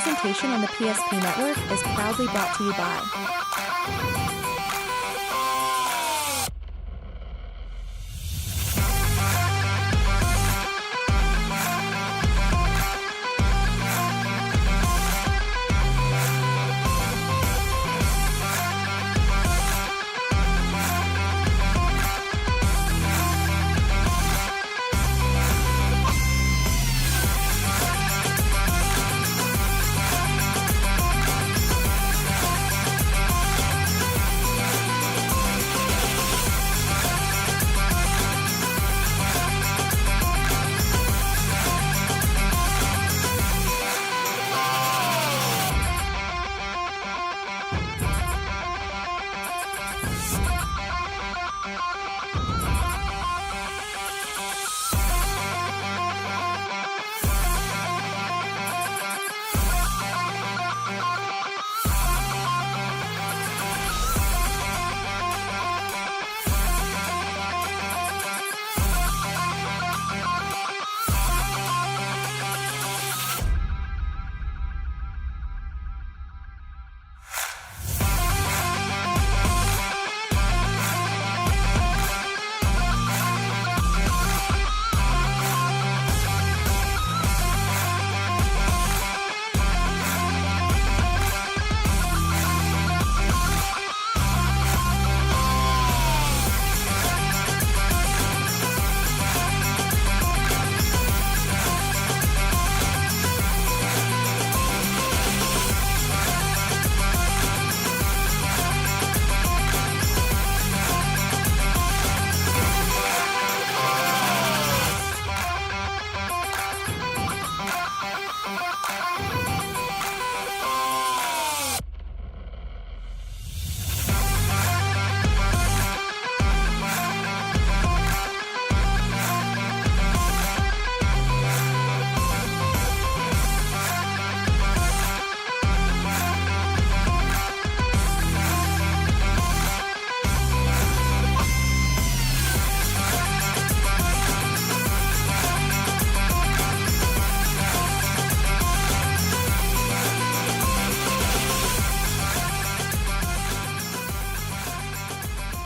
presentation on the PSP Network is proudly brought to you by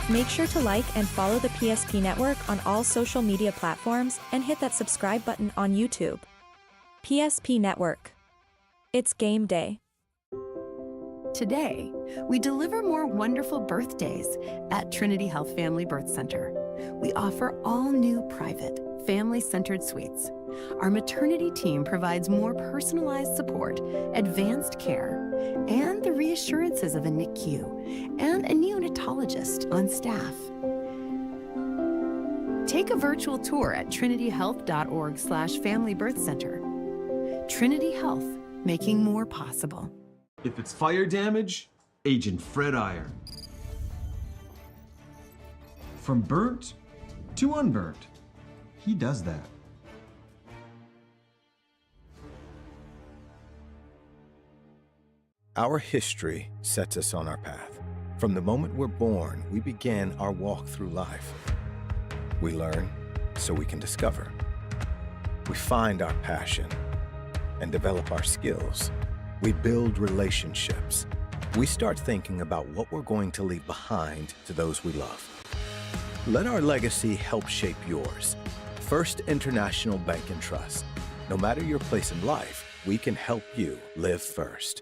Make sure to like and follow the PSP Network on all social media platforms and hit that subscribe button on YouTube. PSP Network. It's game day. Today, we deliver more wonderful birthdays at Trinity Health Family Birth Center. We offer all new private, family-centered suites. Our maternity team provides more personalized support, advanced care, and the reassurances of a NICU and a neonatologist on staff. Take a virtual tour at trinityhealth.org/Family Birth Center. Trinity Health, making more possible. If it's fire damage, Agent Fred Iron. From burnt to unburnt, he does that. Our history sets us on our path. From the moment we're born, we begin our walk through life. We learn so we can discover. We find our passion and develop our skills. We build relationships. We start thinking about what we're going to leave behind to those we love. Let our legacy help shape yours. First International Bank and Trust. No matter your place in life, we can help you live first.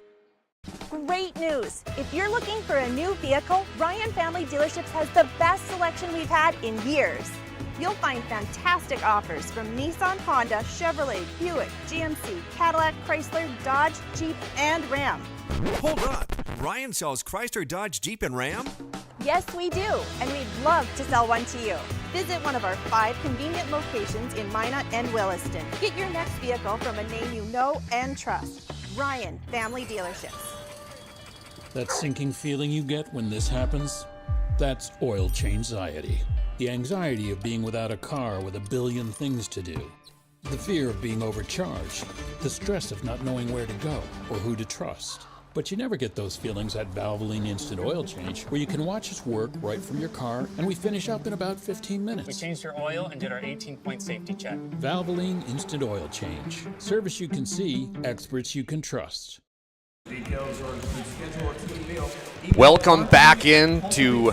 Great news! If you're looking for a new vehicle, Ryan Family Dealerships has the best selection we've had in years. You'll find fantastic offers from Nissan, Honda, Chevrolet, Buick, GMC, Cadillac, Chrysler, Dodge, Jeep, and Ram. Hold on! Ryan sells Chrysler, Dodge, Jeep, and Ram? Yes, we do, and we'd love to sell one to you. Visit one of our 5 convenient locations in Minot and Williston. Get your next vehicle from a name you know and trust. Ryan Family Dealerships. That sinking feeling you get when this happens? That's oil change-anxiety. The anxiety of being without a car with a billion things to do. The fear of being overcharged. The stress of not knowing where to go or who to trust. But you never get those feelings at Valvoline Instant Oil Change, where you can watch us work right from your car, and we finish up in about 15 minutes. We changed your oil and did our 18-point safety check. Valvoline Instant Oil Change. Service you can see, experts you can trust. Welcome back into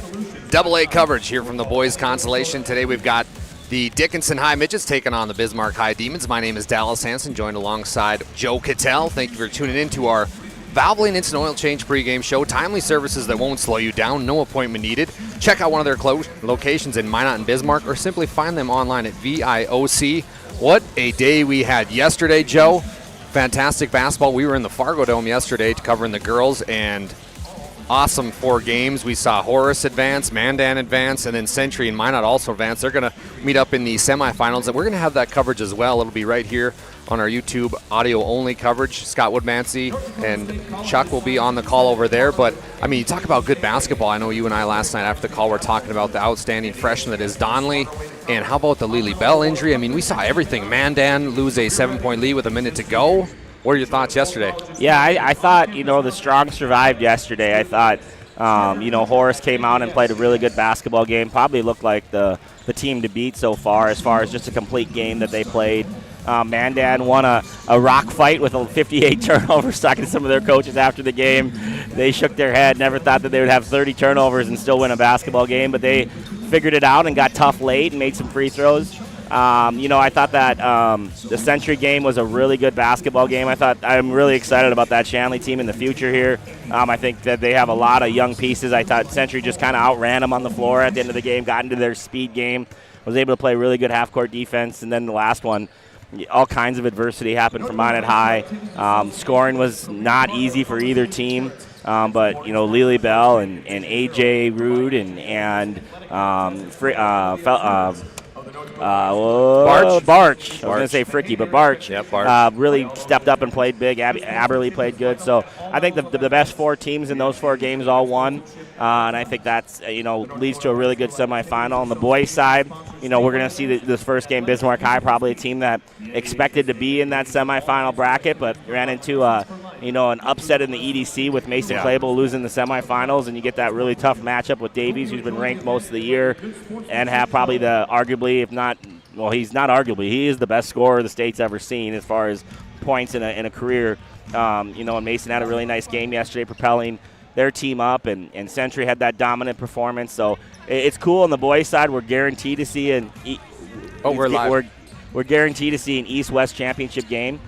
AA coverage here from the boys' Consolation. Today we've got the Dickinson High Midgets taking on the Bismarck High Demons. My name is DALYSS HANSON, joined alongside Joe KITTELL. Thank you for tuning in to our Valvoline Instant Oil Change pregame show. Timely services that won't slow you down, no appointment needed. Check out one of their locations in Minot and Bismarck, or simply find them online at VIOC. What a day we had yesterday, Joe. Fantastic basketball. We were in the Fargo Dome yesterday covering the girls, and awesome 4 games. We saw Horace advance, Mandan advance, and then Century and Minot also advance. They're going to meet up in the semifinals, and we're going to have that coverage as well. It'll be right here on our YouTube audio-only coverage. Scott Woodmansey and Chuck will be on the call over there. But, I mean, you talk about good basketball. I know you and I last night after the call were talking about the outstanding freshman that is Donnelly. And how about the Lily Bell injury? I mean, we saw everything. Mandan lose a 7-point lead with a minute to go. What are your thoughts yesterday? Yeah, I thought, the strong survived yesterday. I thought, Horace came out and played a really good basketball game. Probably looked like the team to beat so far as just a complete game that they played. Mandan won a rock fight with 58 turnovers, talking to some of their coaches after the game. They shook their head, never thought that they would have 30 turnovers and still win a basketball game, but they figured it out and got tough late and made some free throws. I thought that the Century game was a really good basketball game. I'm really excited about that Shanley team in the future here. I think that they have a lot of young pieces. I thought Century just kind of outran them on the floor at the end of the game, got into their speed game, was able to play really good half-court defense, and then the last one, all kinds of adversity happened for Minot High. Scoring was not easy for either team. But Lily Bell and A.J. Rude and Barch. I was going to say Fricky, but Barch. Yeah, Barch. Really stepped up and played big. Aberley played good. So I think the best 4 teams in those 4 games all won. And I think that's, leads to a really good semifinal. On the boys' side, we're going to see this first game, Bismarck High, probably a team that expected to be in that semifinal bracket, but ran into an upset in the EDC with Mason Clayble losing the semifinals, and you get that really tough matchup with Davies, who's been ranked most of the year, and have probably he's not arguably, he is the best scorer the state's ever seen as far as points in a career. And Mason had a really nice game yesterday, propelling their team up, and Century had that dominant performance. So it's cool. On the boys' side, we're guaranteed to see we're guaranteed to see an East-West championship game.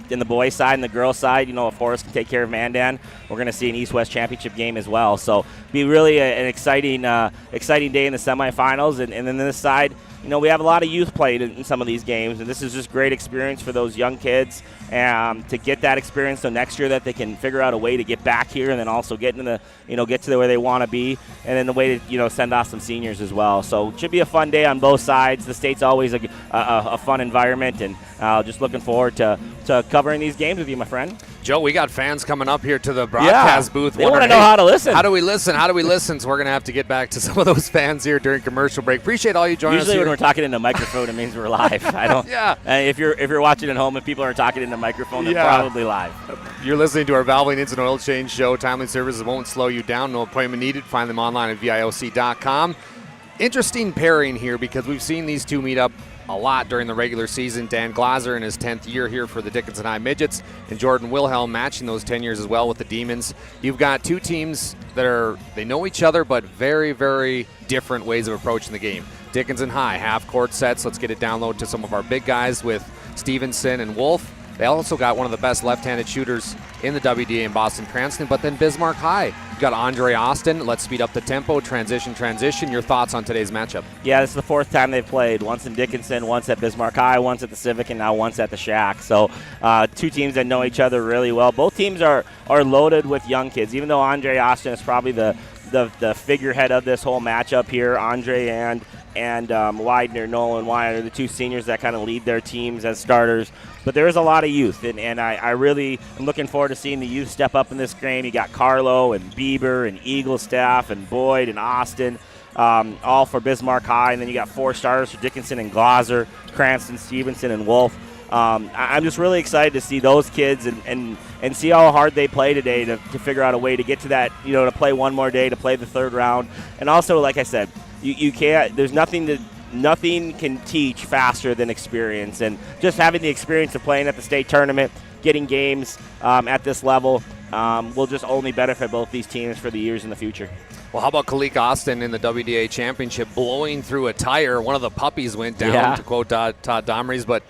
In the boys' side and the girls' side, if Forrest can take care of Mandan, we're going to see an East-West championship game as well. So be really an exciting day in the semifinals. And then this side, we have a lot of youth played in some of these games, and this is just great experience for those young kids to get that experience. So next year that they can figure out a way to get back here, and then also get into get to where they want to be, and then the way to send off some seniors as well. So it should be a fun day on both sides. The state's always a fun environment, and just looking forward to covering these games with you, my friend. Joe, we got fans coming up here to the broadcast booth. They want to know how to listen. How do we listen? So we're going to have to get back to some of those fans here during commercial break. Appreciate all you joining us here. Usually when we're talking into a microphone, it means we're live. I don't. Yeah. If you're watching at home and people are talking into a microphone, they're probably live. You're listening to our Valvoline Instant Oil Change show. Timely services won't slow you down. No appointment needed. Find them online at VIOC.com. Interesting pairing here because we've seen these two meet up a lot during the regular season. Dan Glaser in his 10th year here for the Dickinson High Midgets, and Jordan Wilhelm matching those 10 years as well with the Demons. You've got two teams that they know each other, but very, very different ways of approaching the game. Dickinson High, half-court sets. Let's get it down low to some of our big guys with Stevenson and Wolf. They also got one of the best left-handed shooters in the WDA in Boston Cranston, but then Bismarck High. You got Andre Austin. Let's speed up the tempo. Transition. Your thoughts on today's matchup? Yeah, this is the 4th time they've played. Once in Dickinson, once at Bismarck High, once at the Civic, and now once at the Shack. So two teams that know each other really well. Both teams are loaded with young kids, even though Andre Austin is probably the figurehead of this whole matchup here. Andre and Widener, Nolan Widener, the two seniors that kind of lead their teams as starters. But there is a lot of youth, and I really am looking forward to seeing the youth step up in this game. You got Carlo and Bieber and Eaglestaff and Boyd and Austin, all for Bismarck High. And then you got 4 starters for Dickinson and Glaser, Cranston, Stevenson, and Wolf. I'm just really excited to see those kids and see how hard they play today to figure out a way to get to that, to play one more day, to play the third round. And also, like I said, you can't, there's nothing can teach faster than experience. And just having the experience of playing at the state tournament, getting games at this level, will just only benefit both these teams for the years in the future. Well, how about Kalik Austin in the WDA championship blowing through a tire? One of the puppies went down, to quote Todd Domrys, but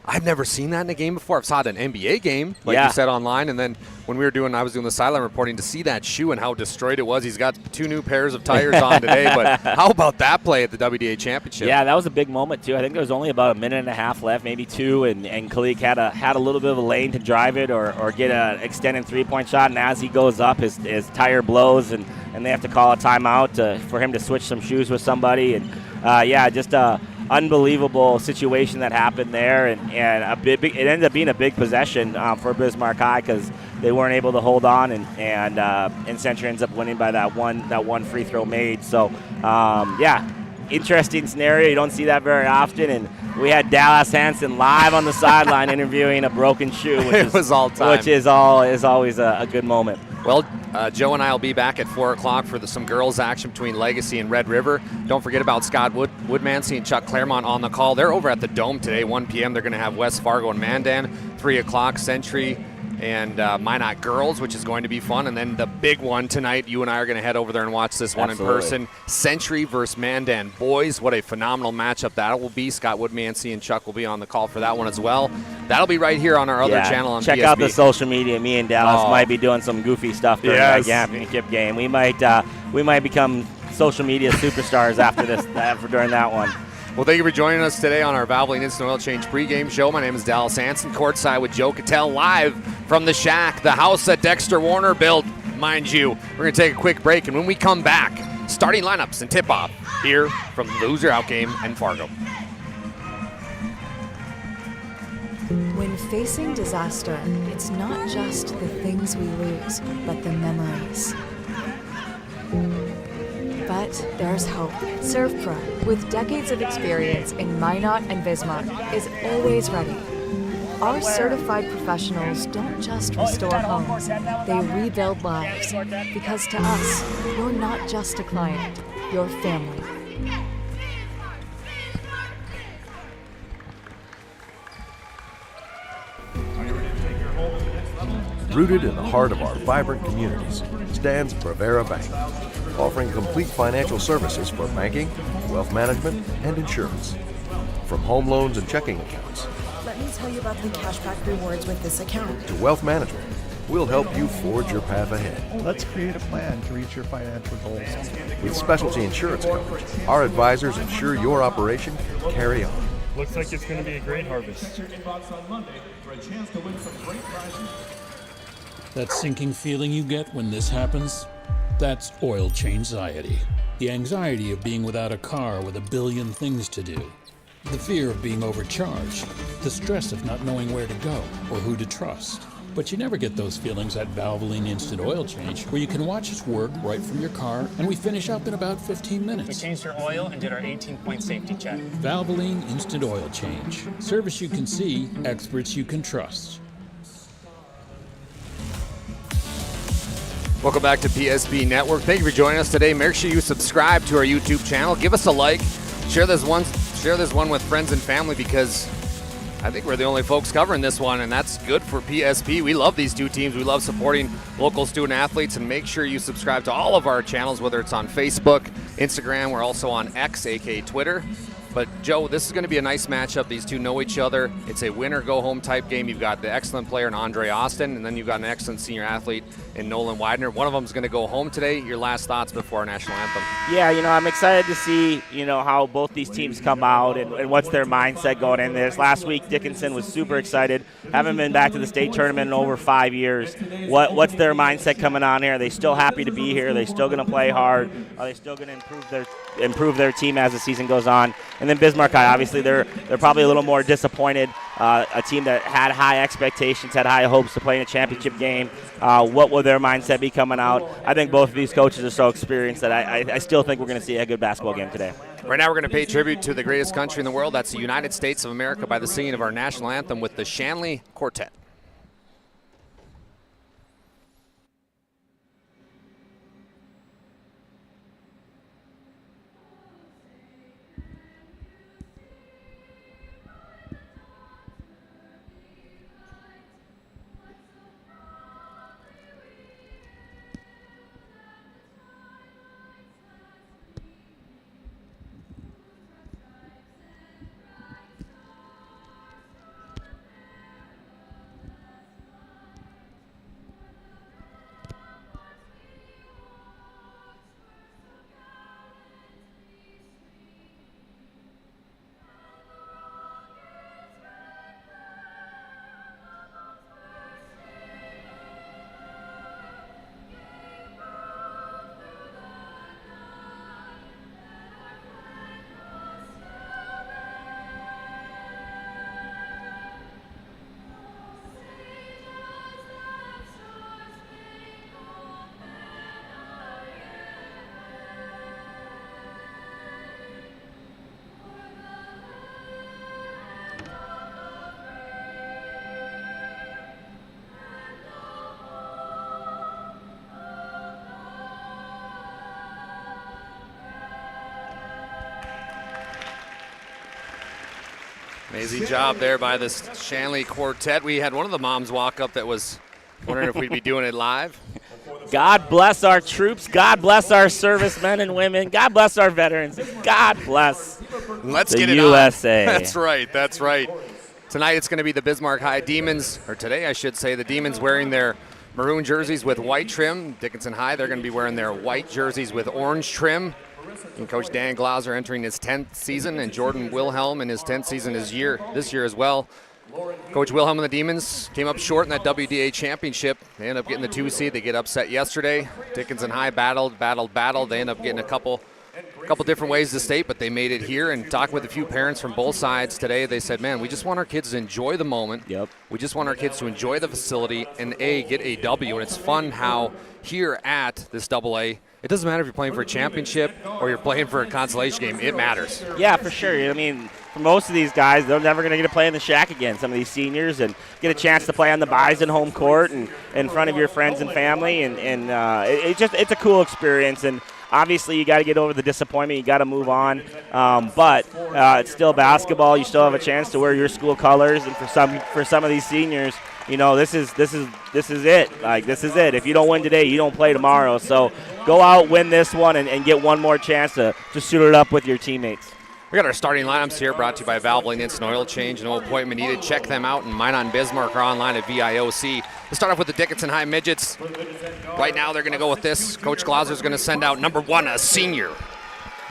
I've never seen that in a game before. I've saw it in an NBA game, like you said, online, and then when I was doing the sideline reporting, to see that shoe and how destroyed it was. He's got 2 new pairs of tires on today, but how about that play at the WDA championship? Yeah, that was a big moment too. I think there was only about a minute and a half left, maybe 2, and Kalik had a little bit of a lane to drive it or get an extended 3-point shot, and as he goes up, his tire blows, and they have to call a timeout for him to switch some shoes with somebody, and just a unbelievable situation that happened there, and it ended up being a big possession for Bismarck High because they weren't able to hold on, and Century ends up winning by that one free throw made. So interesting scenario. You don't see that very often, and we had DALYSS HANSON live on the sideline interviewing a broken shoe, which was all time, which is always a good moment. Well, Joe and I will be back at 4 o'clock for some girls' action between Legacy and Red River. Don't forget about Scott Woodmansey and Chuck Claremont on the call. They're over at the Dome today, 1 p.m. They're going to have West Fargo and Mandan. 3 o'clock, Century and Minot girls, which is going to be fun. And then the big one tonight, you and I are going to head over there and watch this one in person. Century versus Mandan boys. What a phenomenal matchup that will be. Scott Woodmansey and Chuck will be on the call for that one as well. That'll be right here on our other channel on Check PSP. out the social media. Me and DALYSS might be doing some goofy stuff during that championship game. We might become social media superstars during that one. Well, thank you for joining us today on our Valvoline Instant Oil Change pregame show. My name is DALYSS HANSON, courtside with Joe KITTELL, live from the Shack, the house that Dexter Warner built, mind you. We're going to take a quick break, and when we come back, starting lineups and tip-off here from the Loser Out game in Fargo. When facing disaster, it's not just the things we lose, but the memories. But there's hope. ServPro, with decades of experience in Minot and Bismarck, is always ready. Our certified professionals don't just restore homes, they rebuild lives. Because to us, you're not just a client, you're family. Rooted in the heart of our vibrant communities stands Bravera Bank, offering complete financial services for banking, wealth management, and insurance. From home loans and checking accounts, let me tell you about the cashback rewards with this account, to wealth management, we'll help you forge your path ahead. Let's create a plan to reach your financial goals. With specialty insurance coverage, our advisors ensure your operation can carry on. Looks like it's going to be a great harvest. That sinking feeling you get when this happens? That's oil change anxiety. The anxiety of being without a car with a billion things to do. The fear of being overcharged. The stress of not knowing where to go or who to trust. But you never get those feelings at Valvoline Instant Oil Change, where you can watch us work right from your car, and we finish up in about 15 minutes. We changed your oil and did our 18-point safety check. Valvoline Instant Oil Change. Service you can see, experts you can trust. Welcome back to PSP Network. Thank you for joining us today. Make sure you subscribe to our YouTube channel. Give us a like. Share this one with friends and family, because I think we're the only folks covering this one, and that's good for PSP. We love these two teams. We love supporting local student athletes, and make sure you subscribe to all of our channels, whether it's on Facebook, Instagram. We're also on X, aka Twitter. But, Joe, this is going to be a nice matchup. These two know each other. It's a winner-go-home type game. You've got the excellent player in Andre Austin, and then you've got an excellent senior athlete in Nolan Widener. One of them is going to go home today. Your last thoughts before our national anthem? Yeah, I'm excited to see, how both these teams come out and what's their mindset going in this. Last week, Dickinson was super excited. Haven't been back to the state tournament in over 5 years. What's their mindset coming on here? Are they still happy to be here? Are they still going to play hard? Are they still going to improve their team as the season goes on? And then Bismarck High, obviously, they're probably a little more disappointed a team that had high expectations, had high hopes to play in a championship game. What will their mindset be coming out? I think both of these coaches are so experienced that I still think we're going to see a good basketball game today. Right now we're going to pay tribute to the greatest country in the world. That's the United States of America by the singing of our national anthem with the Shanley Quartet. Amazing job there by the Shanley Quartet. We had one of the moms walk up that was wondering if we'd be doing it live. God bless our troops. God bless our servicemen and women. God bless our veterans. God bless Let's the get it USA. On. That's right. That's right. Tonight it's going to be the Bismarck High Demons, or today I should say, the Demons wearing their maroon jerseys with white trim. Dickinson High, they're going to be wearing their white jerseys with orange trim. And Coach Dan Glauser entering his 10th season, and Jordan Wilhelm in his 10th season this year as well. Coach Wilhelm and the Demons came up short in that WDA championship. They end up getting the 2 seed. They get upset yesterday. Dickinson High battled. They end up getting a couple different ways to state, but they made it here. And talking with a few parents from both sides today, they said, man, we just want our kids to enjoy the moment. Yep. We just want our kids to enjoy the facility and get a W. And it's fun how here at this AA, it doesn't matter if you're playing for a championship or you're playing for a consolation game. It matters. Yeah, for sure. I mean, for most of these guys, they're never going to get to play in the shack again, some of these seniors, and get a chance to play on the Bison home court and in front of your friends and family. And it's a cool experience. And obviously, you got to get over the disappointment. You got to move on. But it's still basketball. You still have a chance to wear your school colors. And for some of these seniors, you know, this is it. Like, this is it. If you don't win today, you don't play tomorrow. So go out, win this one, and get one more chance to suit it up with your teammates. We got our starting lineups here, brought to you by Valvoline Instant Oil Change. No appointment needed. Check them out in Minot and Bismarck or online at VIOC. Let's start off with the Dickinson High Midgets. Right now, they're going to go with this. Coach Glauser's going to send out number 1, a senior,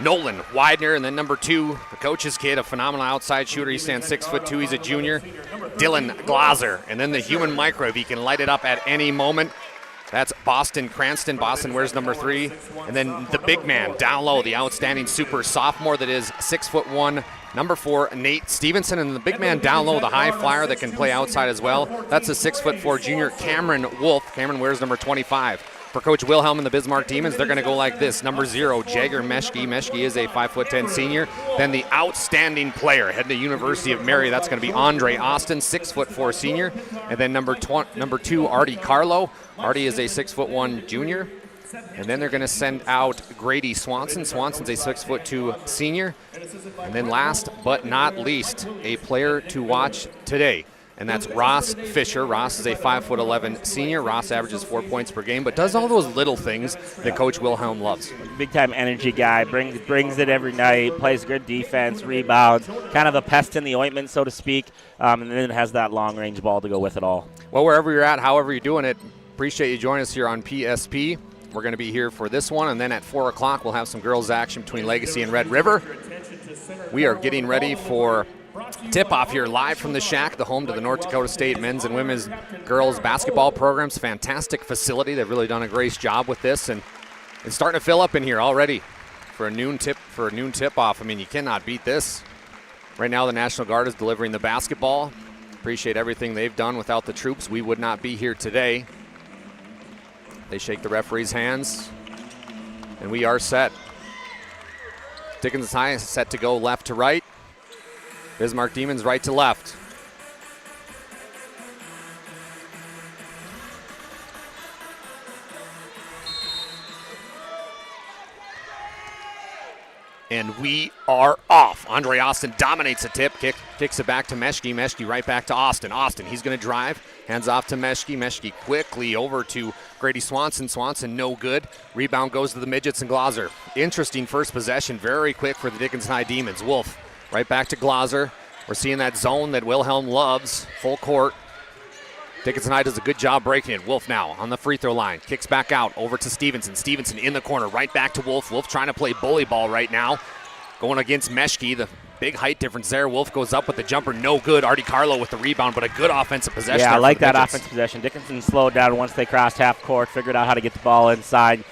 Nolan Widener, and then number 2, the coach's kid, a phenomenal outside shooter. He stands 6'2". He's a junior, Dylan Glauser. And then the human microwave. He can light it up at any moment. That's Boston Cranston. Boston wears number 3. And then the big man down low, the outstanding super sophomore that is 6'1", number 4, Nate Stevenson. And the big man down low, the high flyer that can play outside as well. That's a 6'4" junior, Cameron Wolf. Cameron wears number 25. For Coach Wilhelm and the Bismarck Demons, they're going to go like this. Number 0, Jagger Meshke. Meshke is a 5'10" senior. Then the outstanding player heading to University of Mary, that's going to be Andre Austin, 6'4" senior. And then number 2, Artie Carlo. Artie is a 6'1" junior. And then they're going to send out Grady Swanson. Swanson's a 6'2" senior. And then last but not least, a player to watch today. And that's Ross Fisher. Ross is a 5'11" senior. Ross averages 4 points per game, but does all those little things that Coach Wilhelm loves. Big-time energy guy, brings it every night, plays good defense, rebounds, kind of a pest in the ointment, so to speak, and then has that long-range ball to go with it all. Well, wherever you're at, however you're doing it, appreciate you joining us here on PSP. We're going to be here for this one, and then at 4 o'clock we'll have some girls action between Legacy and Red River. We are getting ready for tip-off here live from the Shack, the home to the North Dakota State men's and women's girls basketball programs. Fantastic facility. They've really done a great job with this, and it's starting to fill up in here already for a noon tip-off. I mean, you cannot beat this. Right now, the National Guard is delivering the basketball. Appreciate everything they've done. Without the troops, we would not be here today. They shake the referee's hands, and we are set. Dickinson High is set to go left to right. Bismarck Demons right to left. And we are off. Andre Austin dominates the tip, kicks it back to Meschke. Meschke right back to Austin. Austin, he's going to drive. Hands off to Meschke. Meschke quickly over to Grady Swanson. Swanson no good. Rebound goes to the Midgets and Glauser. Interesting first possession, very quick for the Dickinson High Demons. Wolf right back to Glauser. We're seeing that zone that Wilhelm loves, full court. Dickinson High does a good job breaking it. Wolf now on the free throw line. Kicks back out over to Stevenson. Stevenson in the corner, right back to Wolf. Wolf trying to play bully ball right now. Going against Meschke, the big height difference there. Wolf goes up with the jumper, no good. Artie Carlo with the rebound, but a good offensive possession. Yeah, I like that offensive possession. Dickinson slowed down once they crossed half court, figured out how to get the ball inside.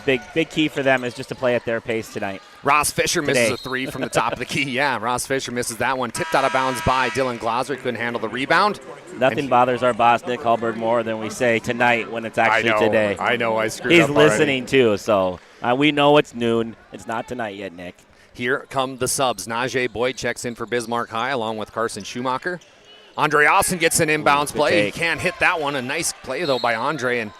Big key for them is just to play at their pace tonight. Ross Fisher misses a three from the top of the key. Yeah, Ross Fisher misses that one. Tipped out of bounds by Dylan Glauser. Couldn't handle the rebound. Nothing bothers our boss, Nick Hubbard, more than we say tonight when it's actually today. I know, I screwed He's up already. listening too, so we know it's noon. It's not tonight yet, Nick. Here come the subs. Najee Boyd checks in for Bismarck High along with Carson Schumacher. Andre Austin gets an inbounds play. He can't hit that one. A nice play, though, by Andre, and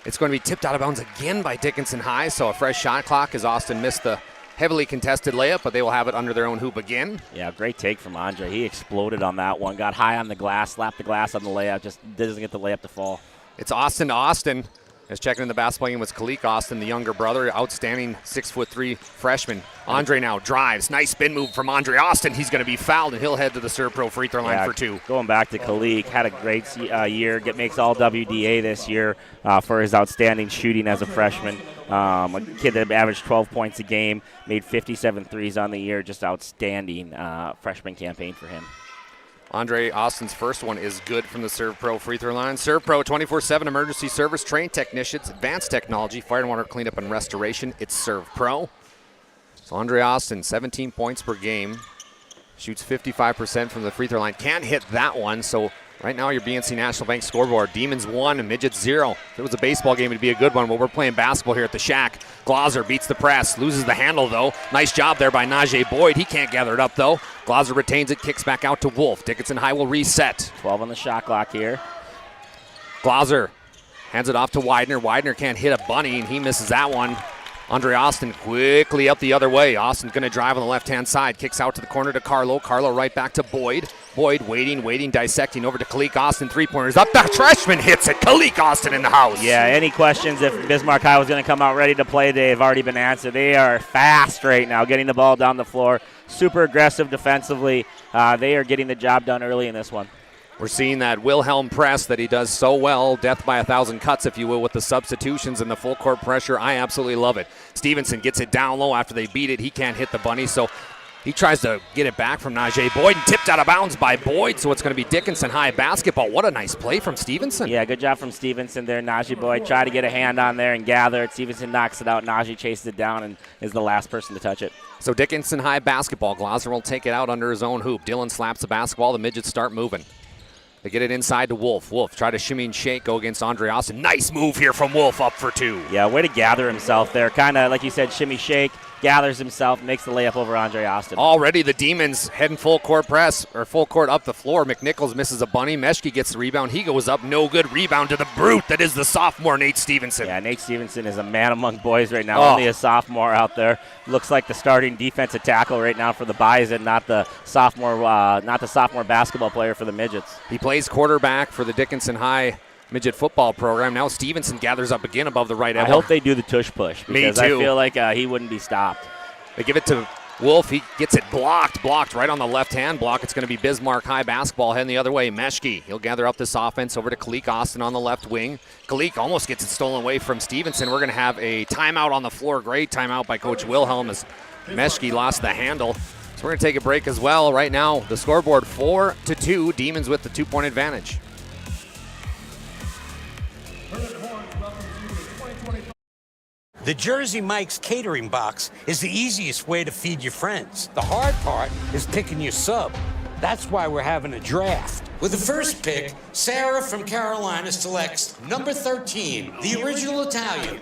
it's going to be tipped out of bounds again by Dickinson High, so a fresh shot clock as Austin missed the heavily contested layup, but they will have it under their own hoop again. Yeah, great take from Andre. He exploded on that one. Got high on the glass, slapped the glass on the layup, just doesn't get the layup to fall. It's Austin to Austin. As checking in the basketball game was Kalik Austin, the younger brother, outstanding 6'3" freshman. Andre now drives. Nice spin move from Andre Austin. He's going to be fouled, and he'll head to the Serve Pro free throw line for two. Going back to Kalik, had a great year. Makes all WDA this year for his outstanding shooting as a freshman. A kid that averaged 12 points a game, made 57 threes on the year. Just outstanding freshman campaign for him. Andre Austin's first one is good from the Serve Pro free throw line. Serve Pro 24/7 emergency service, trained technicians, advanced technology, fire and water cleanup and restoration. It's Serve Pro. So Andre Austin, 17 points per game, shoots 55% from the free throw line. Can't hit that one, so right now your BNC National Bank scoreboard, Demons 1 and Midgets 0. If it was a baseball game, it'd be a good one, but we're playing basketball here at the Shack. Glauser beats the press, loses the handle, though. Nice job there by Najee Boyd. He can't gather it up, though. Glauser retains it, kicks back out to Wolf. Dickinson High will reset. 12 on the shot clock here. Glauser hands it off to Widener. Widener can't hit a bunny, and he misses that one. Andre Austin quickly up the other way. Austin's going to drive on the left-hand side. Kicks out to the corner to Carlo. Carlo right back to Boyd. Boyd waiting, dissecting over to Kalik Austin. Three-pointers up. The freshman hits it. Kalik Austin in the house. Yeah, any questions if Bismarck High was going to come out ready to play, they've already been answered. They are fast right now, getting the ball down the floor. Super aggressive defensively. They are getting the job done early in this one. We're seeing that Wilhelm press that he does so well, death by 1,000 cuts, if you will, with the substitutions and the full court pressure. I absolutely love it. Stevenson gets it down low after they beat it. He can't hit the bunny, so he tries to get it back from Najee Boyd and tipped out of bounds by Boyd, so it's going to be Dickinson High basketball. What a nice play from Stevenson. Yeah, good job from Stevenson there. Najee Boyd tried to get a hand on there and gather it. Stevenson knocks it out. Najee chases it down and is the last person to touch it. So Dickinson High basketball. Glauser will take it out under his own hoop. Dylan slaps the basketball. The midgets start moving. They get it inside to Wolf. Wolf try to shimmy and shake, go against Andre Austin. Nice move here from Wolf, up for two. Yeah, way to gather himself there. Kind of, like you said, shimmy shake, gathers himself, makes the layup over Andre Austin. Already the Demons heading full court press, or full court up the floor. McNichols misses a bunny. Meschke gets the rebound. He goes up, no good. Rebound to the brute that is the sophomore, Nate Stevenson. Yeah, Nate Stevenson is a man among boys right now. Only a sophomore out there. Looks like the starting defensive tackle right now for the Bison, not the sophomore basketball player for the Midgets. He plays quarterback for the Dickinson High midget football program. Now Stevenson gathers up again above the right elbow. I hope they do the tush push because I feel like he wouldn't be stopped. They give it to Wolf. He gets it blocked right on the left-hand block. It's going to be Bismarck High basketball heading the other way. Meschke, he'll gather up this offense over to Kalik Austin on the left wing. Kalik almost gets it stolen away from Stevenson. We're going to have a timeout on the floor. Great timeout by Coach Wilhelm as Meschke lost the handle. So we're going to take a break as well. Right now, the scoreboard 4-2. Demons with the 2-point advantage. The Jersey Mike's catering box is the easiest way to feed your friends. The hard part is picking your sub. That's why we're having a draft. With the first pick, Sarah from Carolina selects number 13, the original Italian.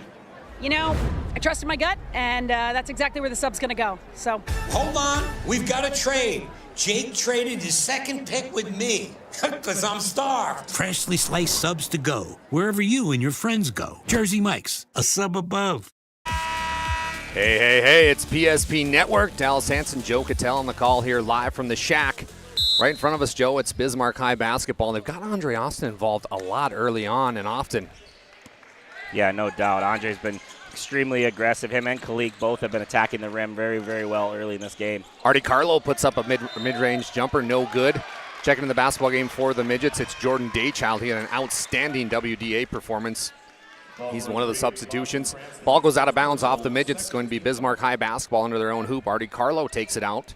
You know, I trusted my gut, and that's exactly where the sub's going to go. So Hold on, we've got a trade. Jake traded his second pick with me, because I'm starved. Freshly sliced subs to go, wherever you and your friends go. Jersey Mike's, a sub above. Hey, it's PSP Network. Dallas Hanson, Joe KITTELL on the call here live from the Shack. Right in front of us, Joe, it's Bismarck High basketball. They've got Andre Austin involved a lot early on and often. Yeah, no doubt. Andre's been extremely aggressive. Him and Kalik both have been attacking the rim very, very well early in this game. Artie Carlo puts up a mid-range jumper, no good. Checking in the basketball game for the Midgets, it's Jordan Daychild. He had an outstanding WDA performance. He's one of the substitutions. Ball goes out of bounds off the Midgets. It's going to be Bismarck High basketball under their own hoop. Artie Carlo takes it out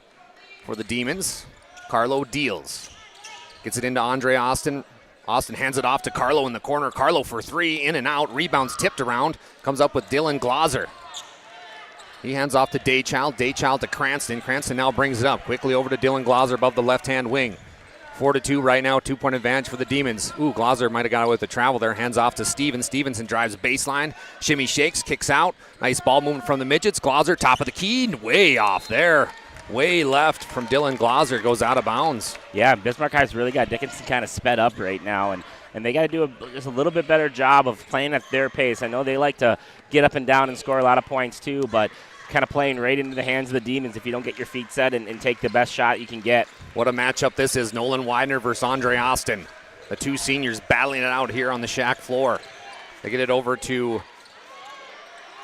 for the Demons. Carlo deals. Gets it into Andre Austin. Austin hands it off to Carlo in the corner. Carlo for three, in and out. Rebounds tipped around. Comes up with Dylan Glauser. He hands off to Daychild. Daychild to Cranston. Cranston now brings it up. Quickly over to Dylan Glauser above the left-hand wing. 4-2 right now. 2-point advantage for the Demons. Ooh, Glauser might have got away with the travel there. Hands off to Stevens. Stevenson drives baseline. Shimmy shakes, kicks out. Nice ball movement from the Midgets. Glauser, top of the key. Way off there. Way left from Dylan Glauser, goes out of bounds. Yeah, Bismarck High's really got Dickinson kind of sped up right now, and they got to do just a little bit better job of playing at their pace. I know they like to get up and down and score a lot of points too, but kind of playing right into the hands of the Demons if you don't get your feet set and take the best shot you can get. What a matchup this is, Nolan Widener versus Andre Austin. The two seniors battling it out here on the Shack floor. They get it over to,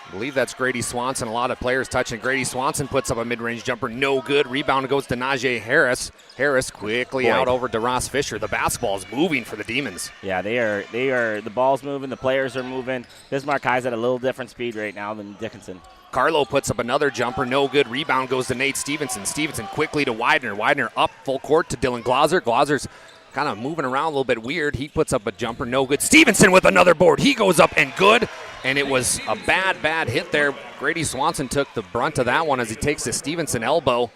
I believe that's Grady Swanson. A lot of players touching. Grady Swanson puts up a mid-range jumper, no good. Rebound goes to Najee Harris. Harris quickly out over to Ross Fisher. The basketball is moving for the Demons. Yeah, they are. The ball's moving, the players are moving. Bismarck High's at a little different speed right now than Dickinson. Carlo puts up another jumper, no good. Rebound goes to Nate Stevenson. Stevenson quickly to Widener. Widener up full court to Dylan Glauser. Glauser's kind of moving around a little bit weird. He puts up a jumper, no good. Stevenson with another board. He goes up and good. And it was a bad hit there. Grady Swanson took the brunt of that one as he takes the Stevenson elbow.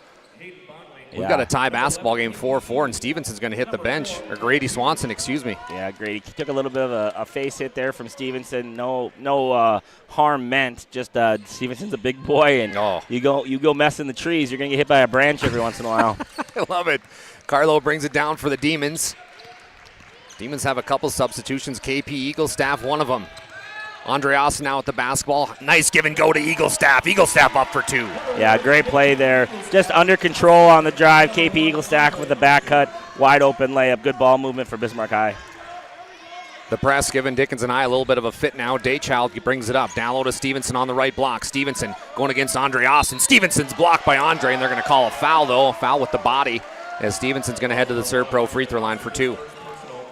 We've got a tie basketball game 4-4, and Stevenson's going to hit the bench. Or Grady Swanson, excuse me. Yeah, Grady took a little bit of a face hit there from Stevenson. No harm meant. Just Stevenson's a big boy, and you go mess in the trees, you're going to get hit by a branch every once in a while. I love it. Carlo brings it down for the Demons. Demons have a couple substitutions. KP Eaglestaff, one of them. Andre Austin now with the basketball. Nice give and go to Eaglestaff. Eaglestaff up for two. Yeah, great play there. Just under control on the drive. KP Eaglestaff with the back cut. Wide open layup. Good ball movement for Bismarck High. The press giving Dickinson High a little bit of a fit now. Daychild brings it up. Down low to Stevenson on the right block. Stevenson going against Andre Austin. Stevenson's blocked by Andre, and they're going to call a foul, though. A foul with the body, as Stevenson's going to head to the Serve Pro free throw line for two.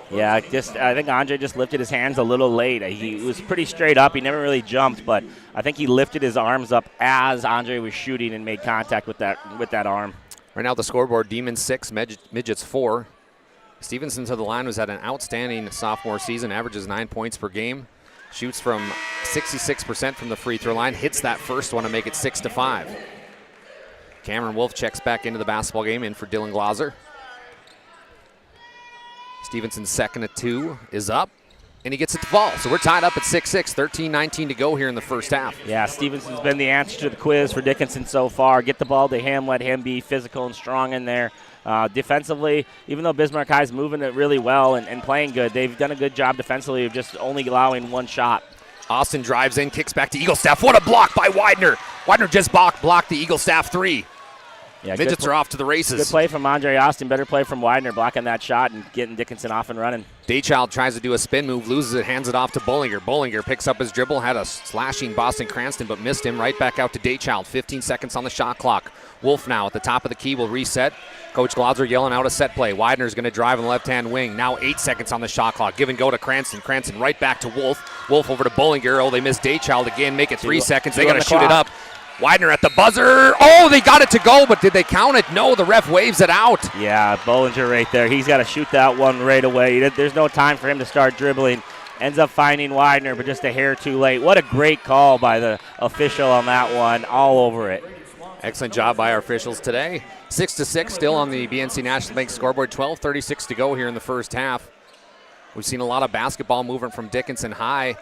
Yeah, I think Andre just lifted his hands a little late. He was pretty straight up. He never really jumped, but I think he lifted his arms up as Andre was shooting and made contact with that arm. Right now the scoreboard, Demons 6, Midgets 4. Stevenson to the line was had an outstanding sophomore season, averages 9 points per game. Shoots from 66% from the free throw line, hits that first one to make it 6-5. Cameron Wolf checks back into the basketball game, in for Dylan Glauser. Stevenson's second at 2 is up, and he gets it to fall. So we're tied up at 6-6, 13-19 to go here in the first half. Yeah, Stevenson's been the answer to the quiz for Dickinson so far. Get the ball to him, let him be physical and strong in there. Defensively, even though Bismarck High's moving it really well and playing good, they've done a good job defensively of just only allowing one shot. Austin drives in, kicks back to Eaglestaff. What a block by Widener. Widener just blocked the Eaglestaff three. Yeah, Midgets are off to the races. Good play from Andre Austin. Better play from Widener, blocking that shot and getting Dickinson off and running. Daychild tries to do a spin move, loses it, hands it off to Bollinger. Bollinger picks up his dribble, had a slashing Boston Cranston, but missed him. Right back out to Daychild. 15 seconds on the shot clock. Wolf now at the top of the key will reset. Coach Glauser yelling out a set play. Widener's going to drive on the left-hand wing. Now 8 seconds on the shot clock. Give and go to Cranston. Cranston right back to Wolf. Wolf over to Bollinger. Oh, they missed Daychild again. Make it 3 seconds. They got to shoot it up. Widener at the buzzer. Oh, they got it to go, but did they count it? No, the ref waves it out. Yeah, Bollinger right there. He's got to shoot that one right away. There's no time for him to start dribbling. Ends up finding Widener, but just a hair too late. What a great call by the official on that one. All over it. Excellent job by our officials today. 6-6 still on the BNC National Bank scoreboard. 12:36 to go here in the first half. We've seen a lot of basketball movement from Dickinson High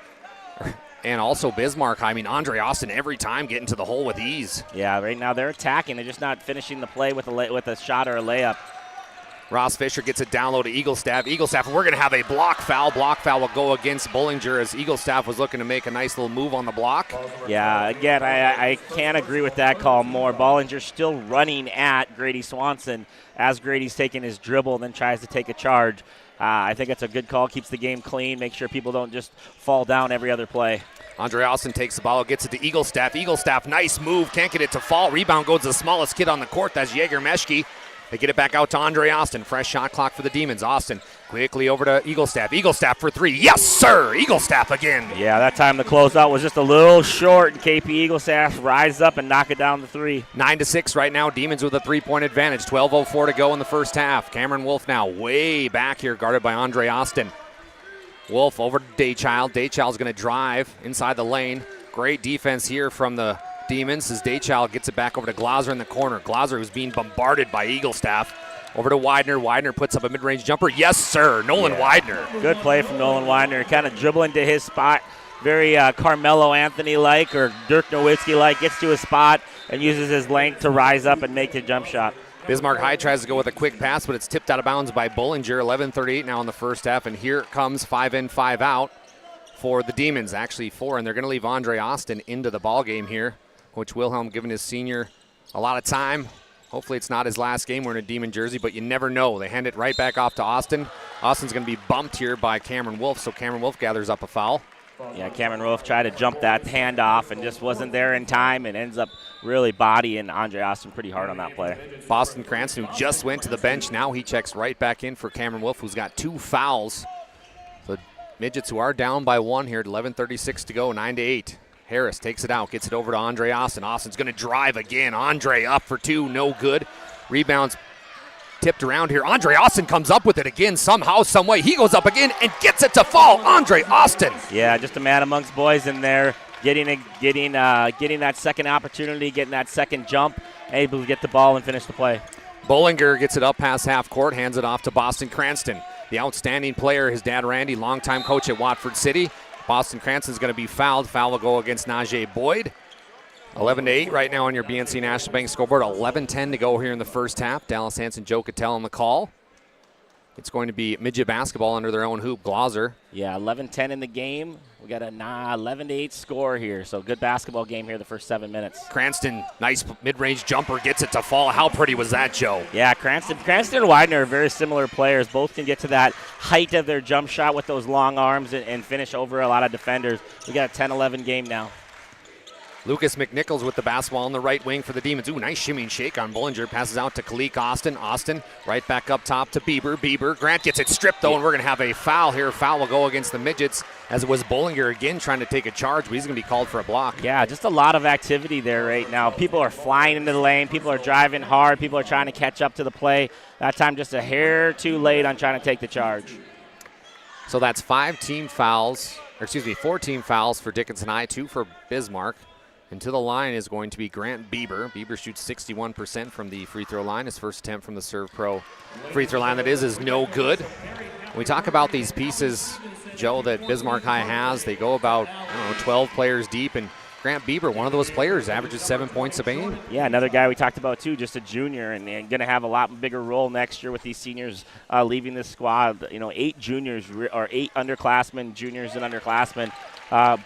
and also Bismarck High. I mean, Andre Austin every time getting to the hole with ease. Yeah, right now they're attacking. They're just not finishing the play with a shot or a layup. Ross Fisher gets it down low to Eaglestaff. Eaglestaff, we're going to have a block foul. Block foul will go against Bullinger as Eaglestaff was looking to make a nice little move on the block. Yeah, again, I can't agree with that call more. Bollinger still running at Grady Swanson as Grady's taking his dribble and then tries to take a charge. I think it's a good call. Keeps the game clean. Make sure people don't just fall down every other play. Andre Austin takes the ball, gets it to Eaglestaff. Eaglestaff, nice move. Can't get it to fall. Rebound goes to the smallest kid on the court. That's Jaeger Meschke. They get it back out to Andre Austin. Fresh shot clock for the Demons. Austin quickly over to Eaglestaff. Eaglestaff for three. Yes, sir. Eaglestaff again. Yeah, that time the closeout was just a little short, and KP Eaglestaff rise up and knock it down to 3. 9-6 right now. Demons with a 3-point advantage. 12:04 to go in the first half. Cameron Wolf now way back here, guarded by Andre Austin. Wolf over to Daychild. Daychild's going to drive inside the lane. Great defense here from the Demons as Daychild gets it back over to Glauser in the corner. Glauser who's being bombarded by Eaglestaff. Over to Widener. Widener puts up a mid-range jumper. Yes, sir. Nolan Widener. Good play from Nolan Widener. Kind of dribbling to his spot. Very Carmelo Anthony-like or Dirk Nowitzki-like. Gets to his spot and uses his length to rise up and make the jump shot. Bismarck High tries to go with a quick pass, but it's tipped out of bounds by Bullinger. 11:38 now in the first half, and here it comes 5 in, 5 out for the Demons. Actually 4, and they're going to leave Andre Austin into the ball game here. Coach Wilhelm giving his senior a lot of time. Hopefully it's not his last game wearing a Demon jersey, but you never know. They hand it right back off to Austin. Austin's going to be bumped here by Cameron Wolf, so Cameron Wolf gathers up a foul. Yeah, Cameron Wolf tried to jump that handoff and just wasn't there in time and ends up really bodying Andre Austin pretty hard on that play. Boston Cranston, who just went to the bench, now he checks right back in for Cameron Wolf, who's got 2 fouls. The Midgets, who are down by 1 here at 11:36 to go, 9-8. Harris takes it out, gets it over to Andre Austin. Austin's going to drive again. Andre up for 2, no good. Rebounds tipped around here. Andre Austin comes up with it again somehow, some way. He goes up again and gets it to fall. Andre Austin. Yeah, just a man amongst boys in there, getting that second opportunity, getting that second jump, able to get the ball and finish the play. Bollinger gets it up past half court, hands it off to Boston Cranston. The outstanding player, his dad Randy, longtime coach at Watford City. Boston Cranston's going to be fouled. Foul will go against Najee Boyd. 11-8 right now on your BNC National Bank scoreboard. 11:10 to go here in the first half. DALYSS Hanson, Joe KITTELL on the call. It's going to be midget basketball under their own hoop. Glauser. Yeah, 11-10 in the game. We got a 11-8 score here, so good basketball game here the first 7 minutes. Cranston, nice mid-range jumper, gets it to fall. How pretty was that, Joe? Yeah, Cranston and Widener are very similar players. Both can get to that height of their jump shot with those long arms and finish over a lot of defenders. We got a 10-11 game now. Lucas McNichols with the basketball on the right wing for the Demons. Ooh, nice shimmy and shake on Bullinger. Passes out to Kalik Austin. Austin right back up top to Bieber. Grant gets it stripped, though, and we're going to have a foul here. Foul will go against the Midgets, as it was Bullinger again trying to take a charge, but he's going to be called for a block. Yeah, just a lot of activity there right now. People are flying into the lane. People are driving hard. People are trying to catch up to the play. That time just a hair too late on trying to take the charge. So that's 4 team fouls for Dickinson High, 2 for Bismarck. And to the line is going to be Grant Bieber. Bieber shoots 61% from the free throw line. His first attempt from the Serve Pro free throw line, that is no good. When we talk about these pieces, Joe, that Bismarck High has, they go about 12 players deep, and Grant Bieber, one of those players, averages 7 points a game. Yeah, another guy we talked about too, just a junior, and going to have a lot bigger role next year with these seniors leaving this squad. 8 juniors or 8 underclassmen, juniors and underclassmen,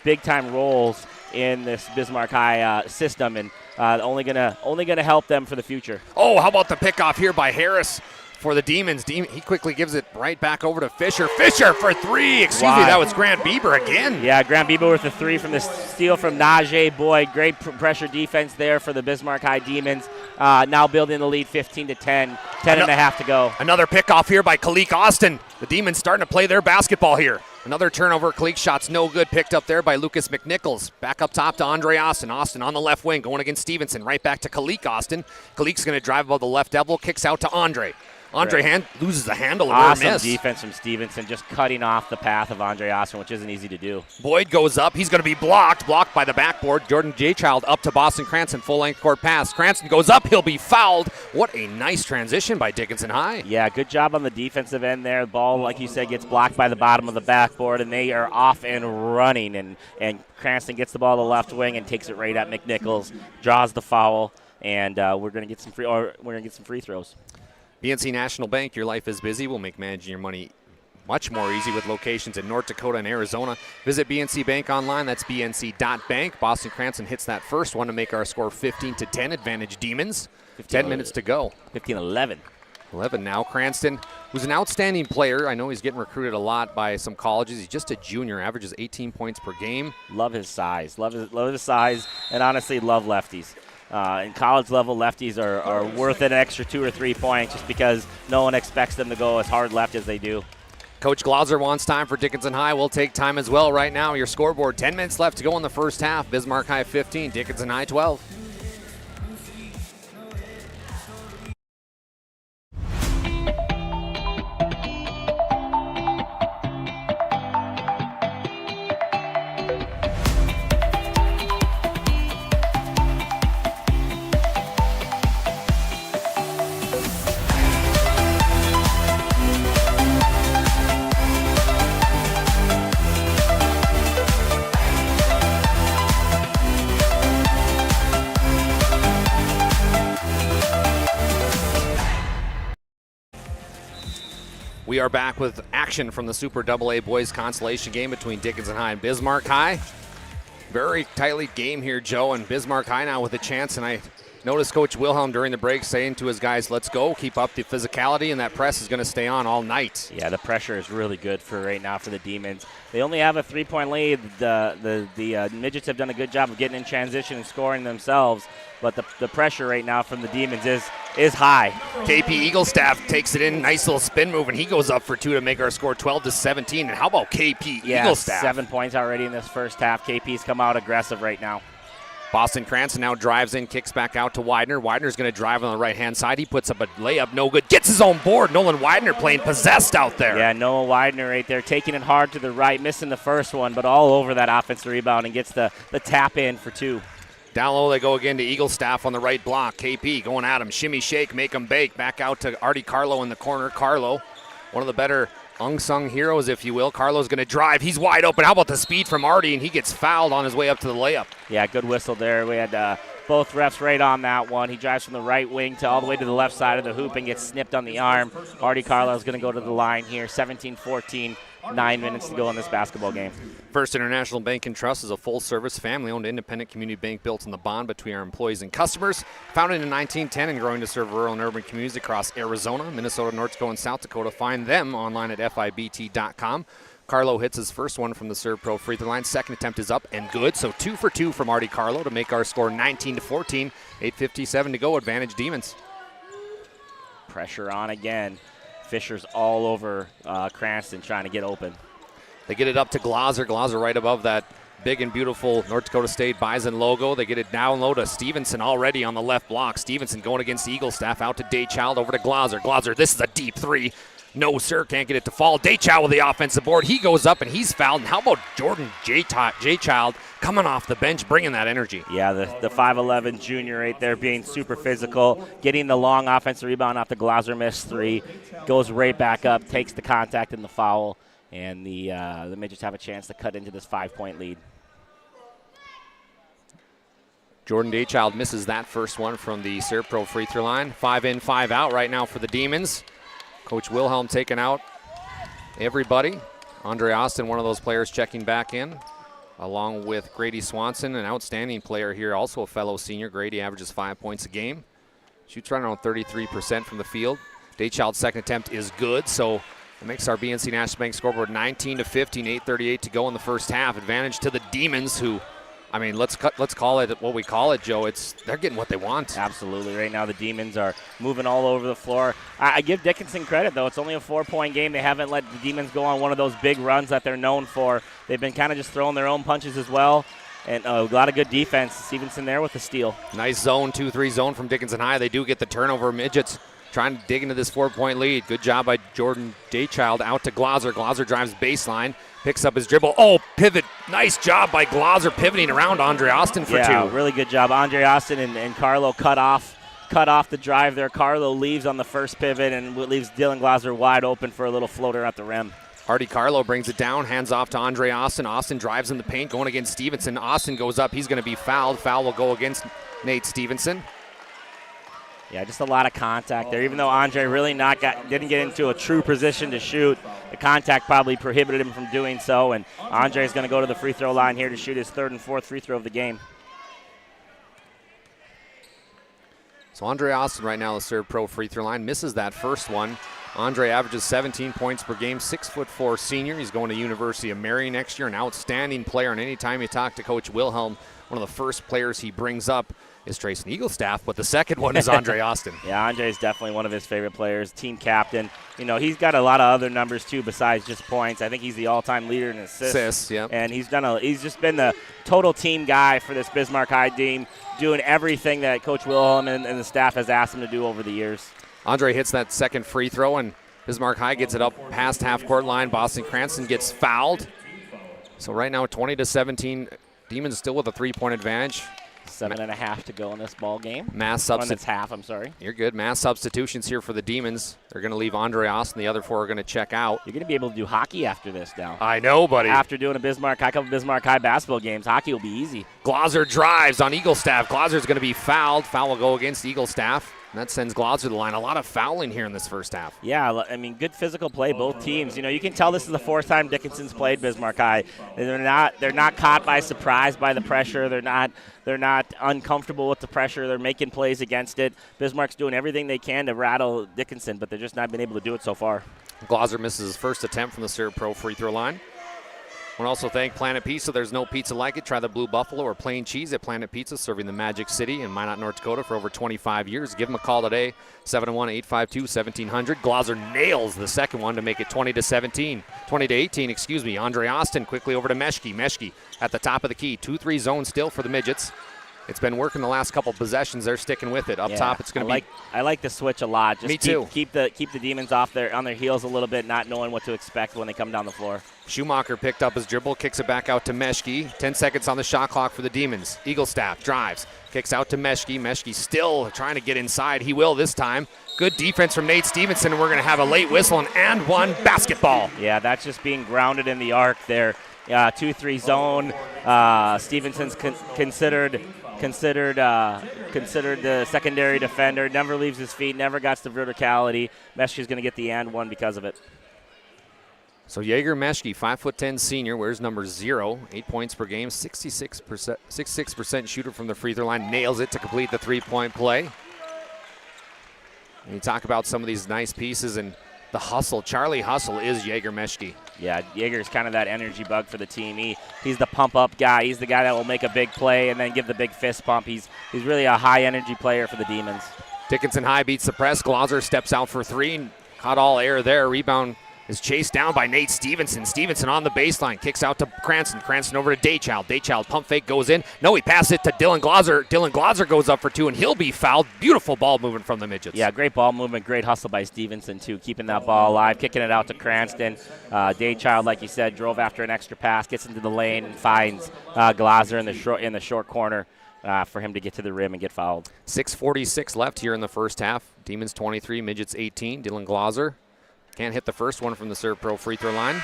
big time roles in this Bismarck High system, and only gonna help them for the future. Oh, how about the pickoff here by Harris for the Demons? He quickly gives it right back over to Fisher. Fisher for 3. Excuse me, that was Grant Bieber again. Yeah, Grant Bieber with the 3 from the steal from Najee Boyd. Great pressure defense there for the Bismarck High Demons. Now building the lead 15-10. 10.5 to go. Another pickoff here by Kalik Austin. The Demons starting to play their basketball here. Another turnover. Kalik shot's no good. Picked up there by Lucas McNichols. Back up top to Andre Austin. Austin on the left wing going against Stevenson. Right back to Kalik Austin. Kalik's going to drive above the left elbow. Kicks out to Andre. Andre loses the handle. Awesome defense from Stevenson, just cutting off the path of Andre Austin, which isn't easy to do. Boyd goes up. He's going to be blocked by the backboard. Jordan J. Child up to Boston Cranston, full-length court pass. Cranston goes up. He'll be fouled. What a nice transition by Dickinson High. Yeah, good job on the defensive end there. The ball, like you said, gets blocked by the bottom of the backboard, and they are off and running. And Cranston gets the ball to the left wing and takes it right at McNichols, draws the foul, and we're going to get some free throws. BNC National Bank, your life is busy. We'll make managing your money much more easy with locations in North Dakota and Arizona. Visit BNC Bank online. That's bnc.bank. Boston Cranston hits that first one to make our score 15-10. Advantage Demons. 10 minutes to go. 15-11. 11 now. Cranston, who's an outstanding player. I know he's getting recruited a lot by some colleges. He's just a junior, averages 18 points per game. Love his size. Love his size, and honestly, love lefties. In college level, lefties are worth an extra 2 or 3 points just because no one expects them to go as hard left as they do. Coach Glauser wants time for Dickinson High. We'll take time as well right now. Your scoreboard, 10 minutes left to go in the first half. Bismarck High 15, Dickinson High 12. We are back with action from the Super AA Boys Consolation game between Dickinson High and Bismarck High. Very tightly game here, Joe, and Bismarck High now with a chance. And I noticed Coach Wilhelm during the break saying to his guys, let's go, keep up the physicality, and that press is going to stay on all night. Yeah, the pressure is really good for right now for the Demons. They only have a 3-point lead. The Midgets have done a good job of getting in transition and scoring themselves, but the pressure right now from the Demons is high. KP Eaglestaff takes it in, nice little spin move, and he goes up for 2 to make our score 12-17. And how about KP Eaglestaff? 7 points already in this first half. KP's come out aggressive right now. Boston Cranston now drives in, kicks back out to Widener. Widener's going to drive on the right-hand side. He puts up a layup, no good. Gets his own board. Nolan Widener playing possessed out there. Yeah, Noah Widener right there, taking it hard to the right, missing the first one, but all over that offensive rebound and gets the tap in for 2. Down low they go again to Eaglestaff on the right block. KP going at him. Shimmy shake, make him bake. Back out to Artie Carlo in the corner. Carlo, one of the better unsung heroes, if you will. Carlo's going to drive. He's wide open. How about the speed from Artie? And he gets fouled on his way up to the layup. Yeah, good whistle there. We had both refs right on that one. He drives from the right wing to all the way to the left side of the hoop and gets snipped on the arm. Artie Carlo's going to go to the line here. 17-14. 9 minutes to go in this basketball game. First International Bank and Trust is a full-service, family-owned, independent community bank built on the bond between our employees and customers. Founded in 1910 and growing to serve rural and urban communities across Arizona, Minnesota, North Dakota, and South Dakota. Find them online at fibt.com. Carlo hits his first one from the Serve Pro free throw line. Second attempt is up and good. So 2 for 2 from Artie Carlo to make our score 19-14. 8:57 to go. Advantage Demons. Pressure on again. Fisher's all over Cranston trying to get open. They get it up to Glauser. Glauser right above that big and beautiful North Dakota State Bison logo. They get it down low to Stevenson already on the left block. Stevenson going against Eaglestaff, out to Daychild, over to Glauser. Glauser, this is a deep 3. No, sir, can't get it to fall. Daychild with the offensive board. He goes up and he's fouled. And how about Jordan J-Child coming off the bench, bringing that energy? Yeah, the 5'11 junior right there being super physical, getting the long offensive rebound off the Glauser missed 3, goes right back up, takes the contact and the foul, and the Midgets have a chance to cut into this 5-point lead. Jordan Daychild misses that first one from the Serve Pro free throw line. 5 in, 5 out right now for the Demons. Coach Wilhelm taking out everybody. Andre Austin, one of those players, checking back in, along with Grady Swanson, an outstanding player here, also a fellow senior. Grady averages 5 points a game. Shoots right around 33% from the field. Daychild's second attempt is good, so it makes our BNC National Bank scoreboard 19-15, 8:38 to go in the first half. Advantage to the Demons, who, I mean, let's call it what we call it, Joe. They're getting what they want. Absolutely. Right now the Demons are moving all over the floor. I give Dickinson credit, though. It's only a 4-point game. They haven't let the Demons go on one of those big runs that they're known for. They've been kind of just throwing their own punches as well. And a lot of good defense. Stevenson there with the steal. Nice zone, 2-3 zone from Dickinson High. They do get the turnover. Midgets trying to dig into this 4-point lead. Good job by Jordan Daychild out to Glauser. Glauser drives baseline, picks up his dribble. Oh, pivot. Nice job by Glauser pivoting around Andre Austin for 2. Yeah, really good job. Andre Austin and Carlo cut off the drive there. Carlo leaves on the first pivot and leaves Dylan Glauser wide open for a little floater at the rim. Artie Carlo brings it down, hands off to Andre Austin. Austin drives in the paint, going against Stevenson. Austin goes up. He's going to be fouled. Foul will go against Nate Stevenson. Yeah, just a lot of contact there. Even though Andre really didn't get into a true position to shoot, the contact probably prohibited him from doing so. And Andre's going to go to the free throw line here to shoot his 3rd and 4th free throw of the game. So Andre Austin right now, the serve pro free throw line, misses that first one. Andre averages 17 points per game, 6'4" senior. He's going to University of Mary next year, an outstanding player. And anytime you talk to Coach Wilhelm, one of the first players he brings up is Trayson Eaglestaff, but the second one is Andre Austin. Yeah, Andre is definitely one of his favorite players, team captain. You know, he's got a lot of other numbers too besides just points. I think he's the all-time leader in assists. Yep. And he's just been the total team guy for this Bismarck High team, doing everything that Coach Wilhelm and the staff has asked him to do over the years. Andre hits that second free throw, and Bismarck High gets it up past half-court line. Boston Cranston gets fouled. So right now, 20-17, Demons still with a 3-point advantage. 7.5 to go in this ball game. It's half, I'm sorry. You're good. Mass substitutions here for the Demons. They're going to leave Andre Austin. The other 4 are going to check out. You're going to be able to do hockey after this now. I know, buddy. After doing a couple of Bismarck High basketball games, hockey will be easy. Glauser drives on Eaglestaff. Glauser's going to be fouled. Foul will go against Eaglestaff. And that sends Glauser to the line. A lot of fouling here in this first half. Yeah, I mean, good physical play, both teams. You know, you can tell this is the 4th time Dickinson's played Bismarck High. They're not caught by surprise by the pressure. They're not uncomfortable with the pressure. They're making plays against it. Bismarck's doing everything they can to rattle Dickinson, but they're just not been able to do it so far. Glauser misses his first attempt from the Serve Pro free throw line. I want to also thank Planet Pizza. There's no pizza like it. Try the Blue Buffalo or plain cheese at Planet Pizza, serving the Magic City in Minot, North Dakota for over 25 years. Give them a call today, 701-852-1700. Glauser nails the second one to make it 20-18. Andre Austin quickly over to Meshke. Meshke at the top of the key. 2-3 zone still for the Midgets. It's been working the last couple possessions. They're sticking with it. Up top, it's going to be. I like the switch a lot. Just Me too. Keep the Demons on their heels a little bit, not knowing what to expect when they come down the floor. Schumacher picked up his dribble, kicks it back out to Meshke. 10 seconds on the shot clock for the Demons. Eaglestaff drives, kicks out to Meshke. Meshke still trying to get inside. He will this time. Good defense from Nate Stevenson, and we're going to have a late whistle and one basketball. Yeah, that's just being grounded in the arc there. 2-3 zone. Stevenson's considered the secondary defender. Never leaves his feet. Never got the verticality. Meshke's going to get the and one because of it. So Jaeger Meshke, 5'10" senior, wears number 0, 8 points per game, 66% shooter from the free throw line, nails it to complete the 3-point play. And you talk about some of these nice pieces and the hustle. Charlie Hustle is Jaeger Meshke. Yeah, Jaeger's kind of that energy bug for the team. He's the pump-up guy. He's the guy that will make a big play and then give the big fist pump. He's really a high-energy player for the Demons. Dickinson High beats the press. Glauser steps out for 3. Caught all air there. Rebound is chased down by Nate Stevenson. Stevenson on the baseline, kicks out to Cranston. Cranston over to Daychild. Daychild pump fake goes in. No, he passes it to Dylan Glauser. Dylan Glauser goes up for 2, and he'll be fouled. Beautiful ball movement from the Midgets. Yeah, great ball movement, great hustle by Stevenson, too, keeping that ball alive, kicking it out to Cranston. Daychild, like you said, drove after an extra pass, gets into the lane, and finds Glauser in the short corner for him to get to the rim and get fouled. 6:46 left here in the first half. Demons 23, Midgets 18. Dylan Glauser can't hit the first one from the Serve Pro free throw line.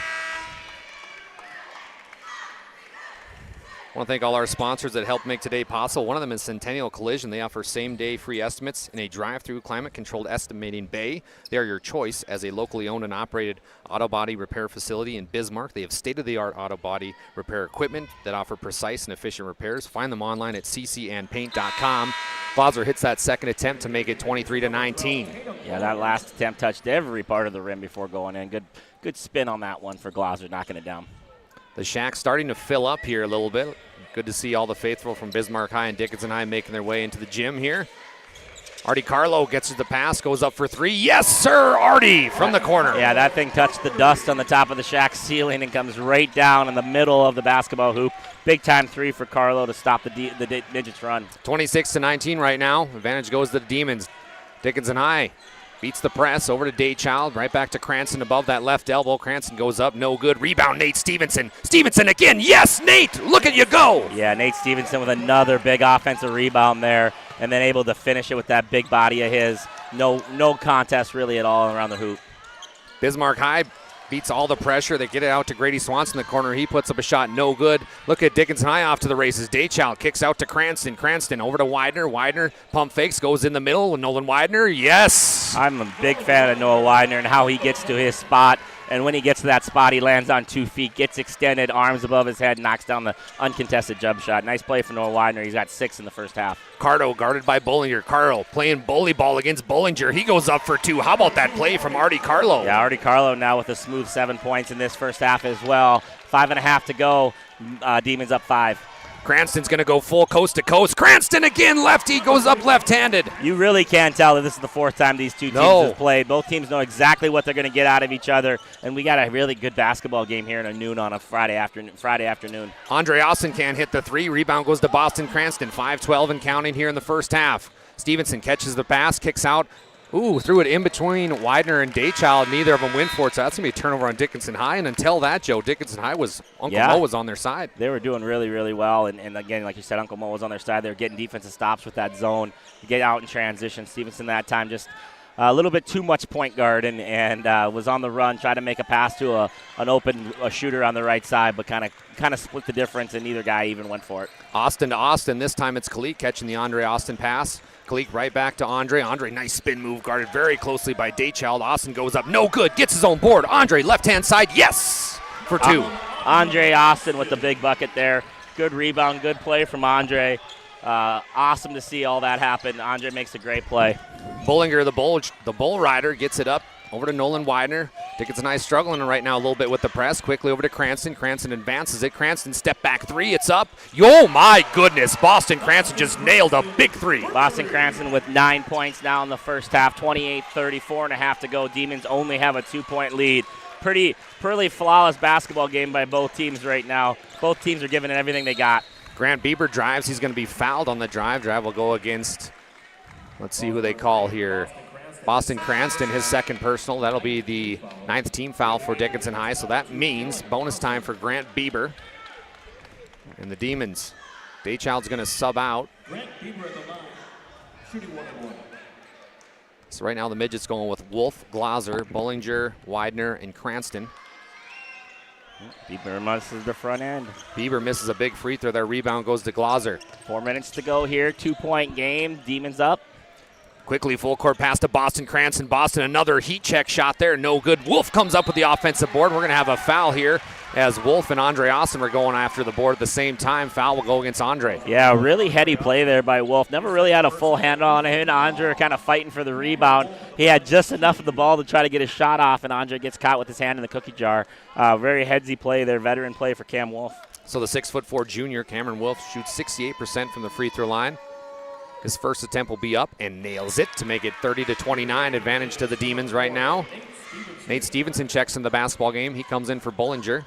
I want to thank all our sponsors that helped make today possible. One of them is Centennial Collision. They offer same-day free estimates in a drive-through climate-controlled estimating bay. They are your choice as a locally owned and operated auto body repair facility in Bismarck. They have state-of-the-art auto body repair equipment that offer precise and efficient repairs. Find them online at ccandpaint.com. Glauser hits that second attempt to make it 23-19. Yeah, that last attempt touched every part of the rim before going in. Good spin on that one for Glauser, knocking it down. The Shack's starting to fill up here a little bit. Good to see all the faithful from Bismarck High and Dickinson High making their way into the gym here. Artie Carlo gets the pass, goes up for 3. Yes, sir, Artie from the corner. Yeah, that thing touched the dust on the top of the Shack ceiling and comes right down in the middle of the basketball hoop. Big-time 3 for Carlo to stop the Midgets run. 26-19 right now. Advantage goes to the Demons. Dickinson High Beats the press over to Daychild. Right back to Cranston above that left elbow. Cranston goes up, no good. Rebound, Nate Stevenson. Stevenson again. Yes, Nate, look at you go. Yeah, Nate Stevenson with another big offensive rebound there, and then able to finish it with that big body of his. No contest really at all around the hoop. Bismarck High beats all the pressure. They get it out to Grady Swanson in the corner. He puts up a shot, no good. Look at Dickinson High off to the races. Daychild kicks out to Cranston. Cranston over to Widener. Widener pump fakes, goes in the middle with Nolan Widener. Yes! I'm a big fan of Noah Widener and how he gets to his spot. And when he gets to that spot, he lands on 2 feet, gets extended, arms above his head, knocks down the uncontested jump shot. Nice play for Noah Widener. He's got 6 in the first half. Cardo guarded by Bollinger. Carlo playing bully ball against Bollinger. He goes up for 2. How about that play from Artie Carlo? Yeah, Artie Carlo now with a smooth 7 points in this first half as well. 5.5 to go. Demons up 5. Cranston's going to go full coast to coast. Cranston again, lefty, goes up left-handed. You really can't tell that this is the 4th time these two teams have played. Both teams know exactly what they're going to get out of each other, and we got a really good basketball game here at noon on a Friday afternoon. Andre Austin can't hit the 3. Rebound goes to Boston Cranston. 5-12 and counting here in the first half. Stevenson catches the pass, kicks out. Ooh, threw it in between Widener and Daychild. Neither of them win for it, so that's going to be a turnover on Dickinson High. And until that, Joe, Dickinson High Uncle Mo was on their side. They were doing really, really well. And again, like you said, Uncle Mo was on their side. They were getting defensive stops with that zone. Get out in transition. Stevenson that time just a little bit too much point guard and was on the run, tried to make a pass to an open shooter on the right side, but kind of split the difference, and neither guy even went for it. Austin to Austin. This time it's Kalik catching the Andre Austin pass. Kalik right back to Andre. Andre, nice spin move, guarded very closely by Daychild. Austin goes up, no good, gets his own board. Andre, left-hand side, yes, for 2. Andre Austin with the big bucket there. Good rebound, good play from Andre. Awesome to see all that happen. Andre makes a great play. Bollinger, the bull rider, gets it up over to Nolan Widener. Dickinson High struggling right now a little bit with the press. Quickly over to Cranston. Cranston advances it. Cranston step back 3. It's up. Yo, my goodness. Boston Cranston just nailed a big 3. Boston Cranston with 9 points now in the first half. 28-30, 4.5 to go. Demons only have a 2-point lead. Pretty flawless basketball game by both teams right now. Both teams are giving it everything they got. Grant Bieber drives. He's going to be fouled on the drive. Drive will go against, let's see who they call here. Boston Cranston, his second personal. That'll be the 9th team foul for Dickinson High. So that means bonus time for Grant Bieber. And the Demons. Daychild's going to sub out. Grant Bieber at the line, shooting 1-1. So right now the midgets going with Wolf, Glauser, Bollinger, Widener, and Cranston. Bieber misses the front end. Bieber misses a big free throw. Their rebound goes to Glauser. 4 minutes to go here. 2-point game. Demons up. Quickly full court pass to Boston Cranston. Boston, another heat check shot there. No good. Wolf comes up with the offensive board. We're going to have a foul here as Wolf and Andre Austin were going after the board at the same time. Foul will go against Andre. Yeah, really heady play there by Wolf. Never really had a full handle on him. Andre kind of fighting for the rebound. He had just enough of the ball to try to get his shot off, and Andre gets caught with his hand in the cookie jar. Very headsy play there, veteran play for Cam Wolf. So the 6'4" junior, Cameron Wolf, shoots 68% from the free throw line. His first attempt will be up and nails it to make it 30-29, advantage to the Demons right now. Nate Stevenson checks in the basketball game. He comes in for Bollinger.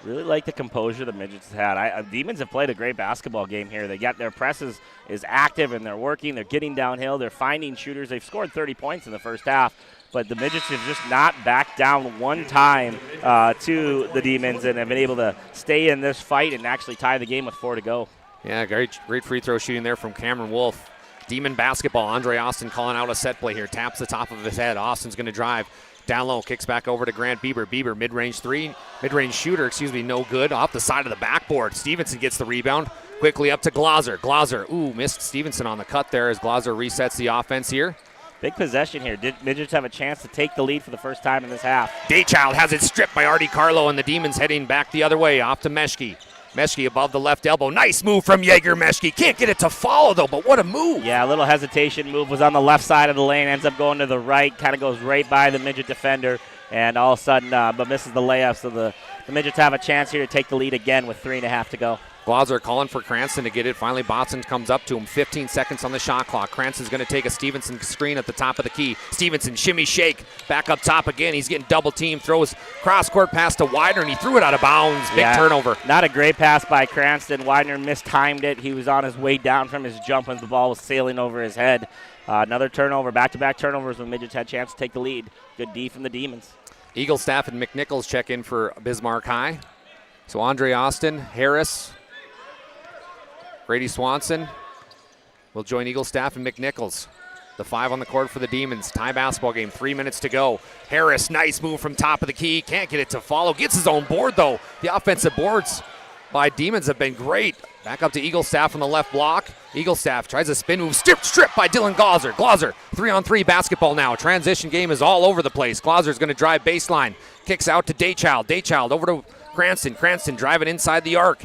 Really like the composure the midgets had. Demons have played a great basketball game here. They got their presses is active and they're working. They're getting downhill. They're finding shooters. They've scored 30 points in the first half, but the midgets have just not backed down one time to the Demons and have been able to stay in this fight and actually tie the game with 4 to go. Yeah, great free throw shooting there from Cameron Wolf. Demon basketball. Andre Austin calling out a set play here. Taps the top of his head. Austin's going to drive. Down low, kicks back over to Grant Bieber. Bieber, mid-range shooter, no good. Off the side of the backboard. Stevenson gets the rebound. Quickly up to Glauser. Glauser, missed Stevenson on the cut there as Glauser resets the offense here. Big possession here. Midgets have a chance to take the lead for the first time in this half. Daychild has it stripped by Artie Carlo, and the Demons heading back the other way. Off to Meshke. Meshke above the left elbow. Nice move from Jaeger Meshke. Can't get it to follow, though, but what a move. Yeah, a little hesitation move. Was on the left side of the lane. Ends up going to the right. Kind of goes right by the midget defender. And all of a sudden, but misses the layup. So the the Midgets have a chance here to take the lead again with 3.5 to go. Glauser calling for Cranston to get it. Finally, Boston comes up to him. 15 seconds on the shot clock. Cranston's going to take a Stevenson screen at the top of the key. Stevenson, shimmy, shake. Back up top again. He's getting double teamed. Throws cross-court pass to Widener, and he threw it out of bounds. Big turnover. Not a great pass by Cranston. Widener mistimed it. He was on his way down from his jump when the ball was sailing over his head. Another turnover. Back-to-back turnovers when Midgets had a chance to take the lead. Good D from the Demons. Eaglestaff and McNichols check in for Bismarck High. So Andre Austin, Harris, Grady Swanson will join Eaglestaff and McNichols. The 5 on the court for the Demons. Tie basketball game, 3 minutes to go. Harris, nice move from top of the key. Can't get it to follow. Gets his own board, though. The offensive boards by Demons have been great. Back up to Eaglestaff on the left block. Eaglestaff tries a spin move. Stripped by Dylan Glauser. Glauser, 3-on-3 basketball now. Transition game is all over the place. Glauser's going to drive baseline. Kicks out to Daychild. Daychild over to Cranston. Cranston driving inside the arc.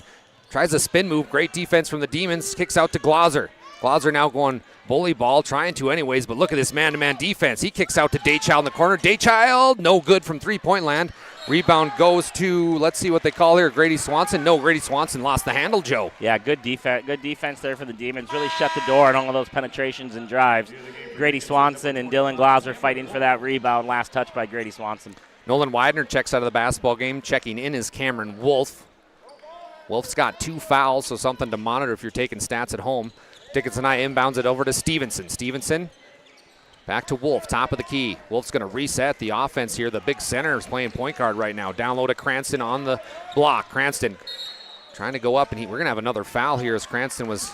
Tries a spin move. Great defense from the Demons. Kicks out to Glauser. Glauser now going bully ball, trying to anyways, but look at this man-to-man defense. He kicks out to Daychild in the corner. Daychild, no good from three-point land. Rebound goes to, let's see what they call here, Grady Swanson. No, Grady Swanson lost the handle, Joe. Yeah, good defense there for the Demons. Really shut the door on all of those penetrations and drives. Grady Swanson and Dylan Glauser fighting for that rebound. Last touch by Grady Swanson. Nolan Widener checks out of the basketball game. Checking in is Cameron Wolf. Wolf's got 2 fouls, so something to monitor if you're taking stats at home. Dickinson High inbounds it over to Stevenson. Stevenson back to Wolf, top of the key. Wolf's going to reset the offense here. The big center is playing point guard right now. Down low to Cranston on the block. Cranston trying to go up, and we're going to have another foul here as Cranston was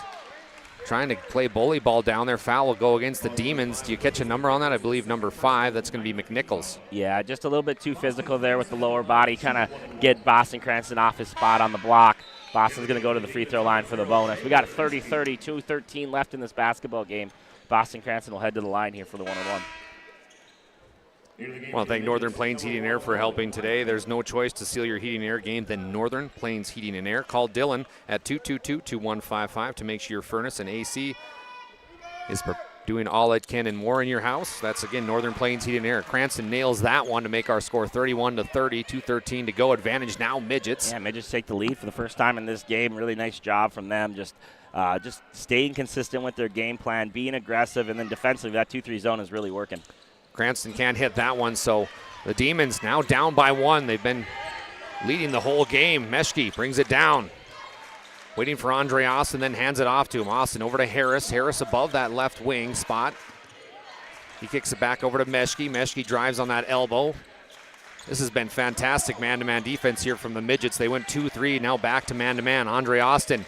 trying to play bully ball down there. Foul will go against the Demons. Do you catch a number on that? I believe number 5. That's going to be McNichols. Yeah, just a little bit too physical there with the lower body. Kind of get Boston Cranston off his spot on the block. Boston's going to go to the free throw line for the bonus. We got a 30-30, 2:13 left in this basketball game. Boston Cranston will head to the line here for the 1-on-1. I want to thank Northern Plains Heating and Air for helping today. There's no choice to seal your heating and air game than Northern Plains Heating and Air. Call Dylan at 222-2155 to make sure your furnace and AC is doing all it can and more in your house. That's, again, Northern Plains Heating and Air. Cranston nails that one to make our score 31-30, 2:13 to go. Advantage now, Midgets. Yeah, Midgets take the lead for the first time in this game. Really nice job from them. Just staying consistent with their game plan, being aggressive, and then defensively, that 2-3 zone is really working. Cranston can't hit that one, so the Demons now down by 1. They've been leading the whole game. Meshke brings it down. Waiting for Andre Austin, then hands it off to him. Austin over to Harris. Harris above that left wing spot. He kicks it back over to Meshke. Meshke drives on that elbow. This has been fantastic man-to-man defense here from the Midgets. They went 2-3, now back to man-to-man. Andre Austin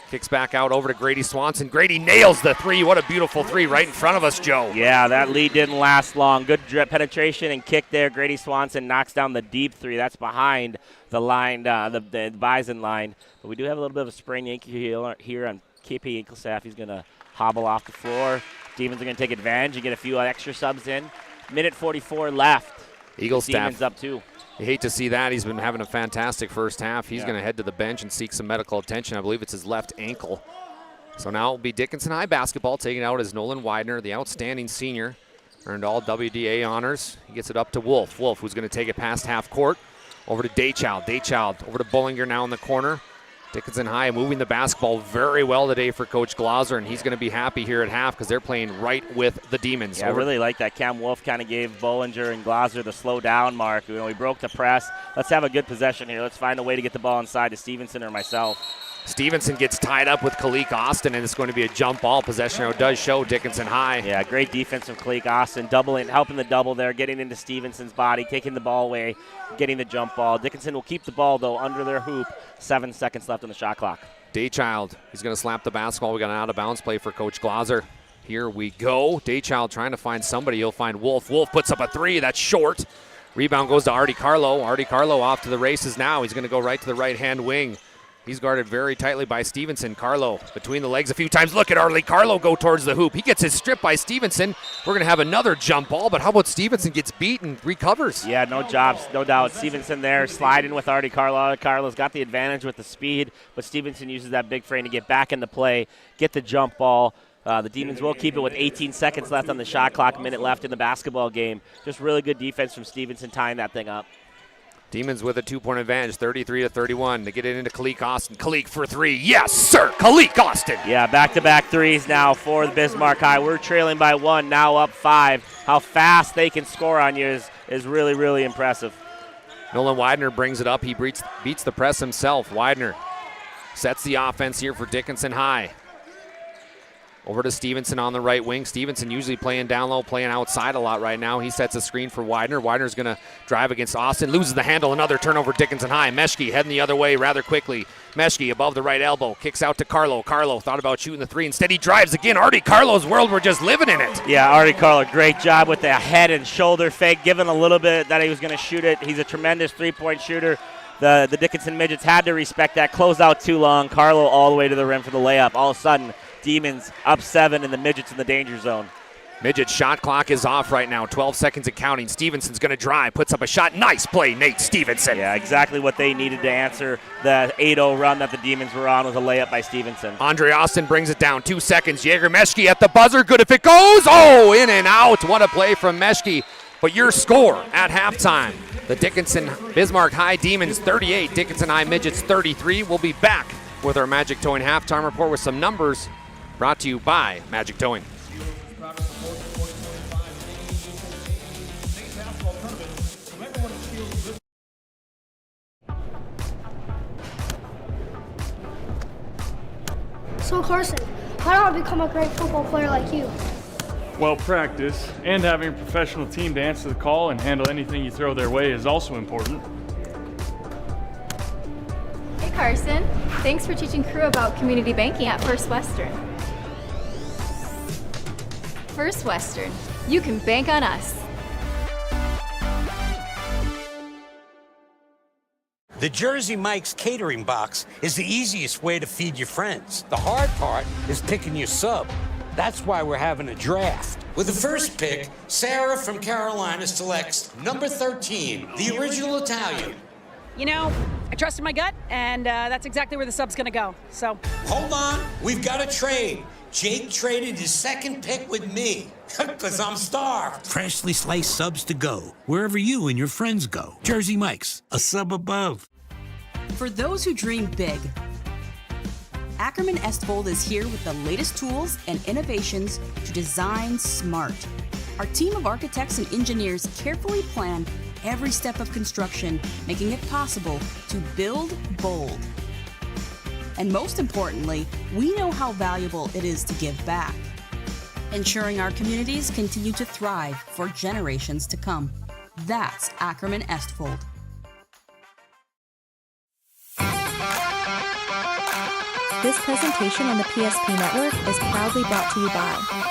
kicks back out over to Grady Swanson. Grady nails the 3. What a beautiful 3 right in front of us, Joe. Yeah, that lead didn't last long. Good penetration and kick there. Grady Swanson knocks down the deep 3. That's behind the line, the Bison line. But we do have a little bit of a sprained ankle here on KP Eaglestaff. He's going to hobble off the floor. Demons are going to take advantage and get a few extra subs in. Minute 44 left. Eaglestaff. Demons up 2. You hate to see that. He's been having a fantastic first half. He's going to head to the bench and seek some medical attention. I believe it's his left ankle. So now it'll be Dickinson High basketball. Taking out is Nolan Widener, the outstanding senior. Earned all WDA honors. He gets it up to Wolf. Wolf, who's going to take it past half court. Over to Daychild. Daychild over to Bullinger now in the corner. Dickinson High moving the basketball very well today for Coach Glauser, and he's going to be happy here at half because they're playing right with the Demons. Yeah, I really like that. Cam Wolf kind of gave Bollinger and Glauser the slow down mark. We broke the press. Let's have a good possession here. Let's find a way to get the ball inside to Stevenson or myself. Stevenson gets tied up with Kalik Austin, and it's going to be a jump ball possession. It does show Dickinson High. Yeah, great defense from Kalik Austin, helping the double there, getting into Stevenson's body, taking the ball away, getting the jump ball. Dickinson will keep the ball, though, under their hoop. 7 seconds left on the shot clock. Daychild, he's going to slap the basketball. We got an out-of-bounds play for Coach Glauser. Here we go. Daychild trying to find somebody. He'll find Wolf. Wolf puts up a 3. That's short. Rebound goes to Artie Carlo. Artie Carlo off to the races now. He's going to go right to the right-hand wing. He's guarded very tightly by Stevenson. Carlo between the legs a few times. Look at Arlie Carlo go towards the hoop. He gets his strip by Stevenson. We're going to have another jump ball, but how about Stevenson gets beat and recovers? Yeah, no doubt. Stevenson there sliding with Artie Carlo. Artie Carlo's got the advantage with the speed, but Stevenson uses that big frame to get back into play, get the jump ball. The Demons will keep it with 18 seconds left on the shot clock, minute left in the basketball game. Just really good defense from Stevenson tying that thing up. Demons with a 2-point advantage, 33-31. They get it into Kalik Austin. Kalik for three. Yes, sir. Kalik Austin. Yeah, back-to-back threes now for the Bismarck High. We're trailing by 1, now up 5. How fast they can score on you is really, really impressive. Nolan Widener brings it up. He beats the press himself. Widener sets the offense here for Dickinson High. Over to Stevenson on the right wing. Stevenson usually playing down low, playing outside a lot right now. He sets a screen for Widener. Widener's going to drive against Austin. Loses the handle. Another turnover, Dickinson High. Meshke heading the other way rather quickly. Meshke above the right elbow. Kicks out to Carlo. Carlo thought about shooting the three. Instead, he drives again. Artie Carlo's world. We're just living in it. Yeah, Artie Carlo, great job with the head and shoulder fake. Given a little bit that he was going to shoot it. He's a tremendous three-point shooter. The Dickinson Midgets had to respect that. Closed out too long. Carlo all the way to the rim for the layup. All of a sudden, Demons up 7 and the Midgets in the danger zone. Midget shot clock is off right now. 12 seconds and counting. Stevenson's going to drive. Puts up a shot. Nice play, Nate Stevenson. Yeah, exactly what they needed to answer the 8-0 run that the Demons were on was a layup by Stevenson. Andre Austin brings it down. 2 seconds. Jaeger Meshke at the buzzer. Good if it goes. Oh, in and out. What a play from Meshke. But your score at halftime. The Dickinson Bismarck High Demons 38. Dickinson High Midgets 33. We'll be back with our Magic Towing halftime report with some numbers brought to you by Magic Towing. So Carson, how do I become a great football player like you? Well, practice and having a professional team to answer the call and handle anything you throw their way is also important. Hey Carson, thanks for teaching crew about community banking at First Western. First Western, you can bank on us. The Jersey Mike's catering box is the easiest way to feed your friends. The hard part is picking your sub. That's why we're having a draft. With the first pick, Sarah from Carolina selects number 13, the original Italian. You know, I trusted my gut, and that's exactly where the sub's gonna go, so. Hold on, we've got a trade. Jake traded his second pick with me, because I'm starved. Freshly sliced subs to go, wherever you and your friends go. Jersey Mike's, a sub above. For those who dream big, Ackerman Estvold is here with the latest tools and innovations to design smart. Our team of architects and engineers carefully plan every step of construction, making it possible to build bold. And most importantly, we know how valuable it is to give back, ensuring our communities continue to thrive for generations to come. That's Ackerman Estvold. This presentation on the PSP Network is proudly brought to you by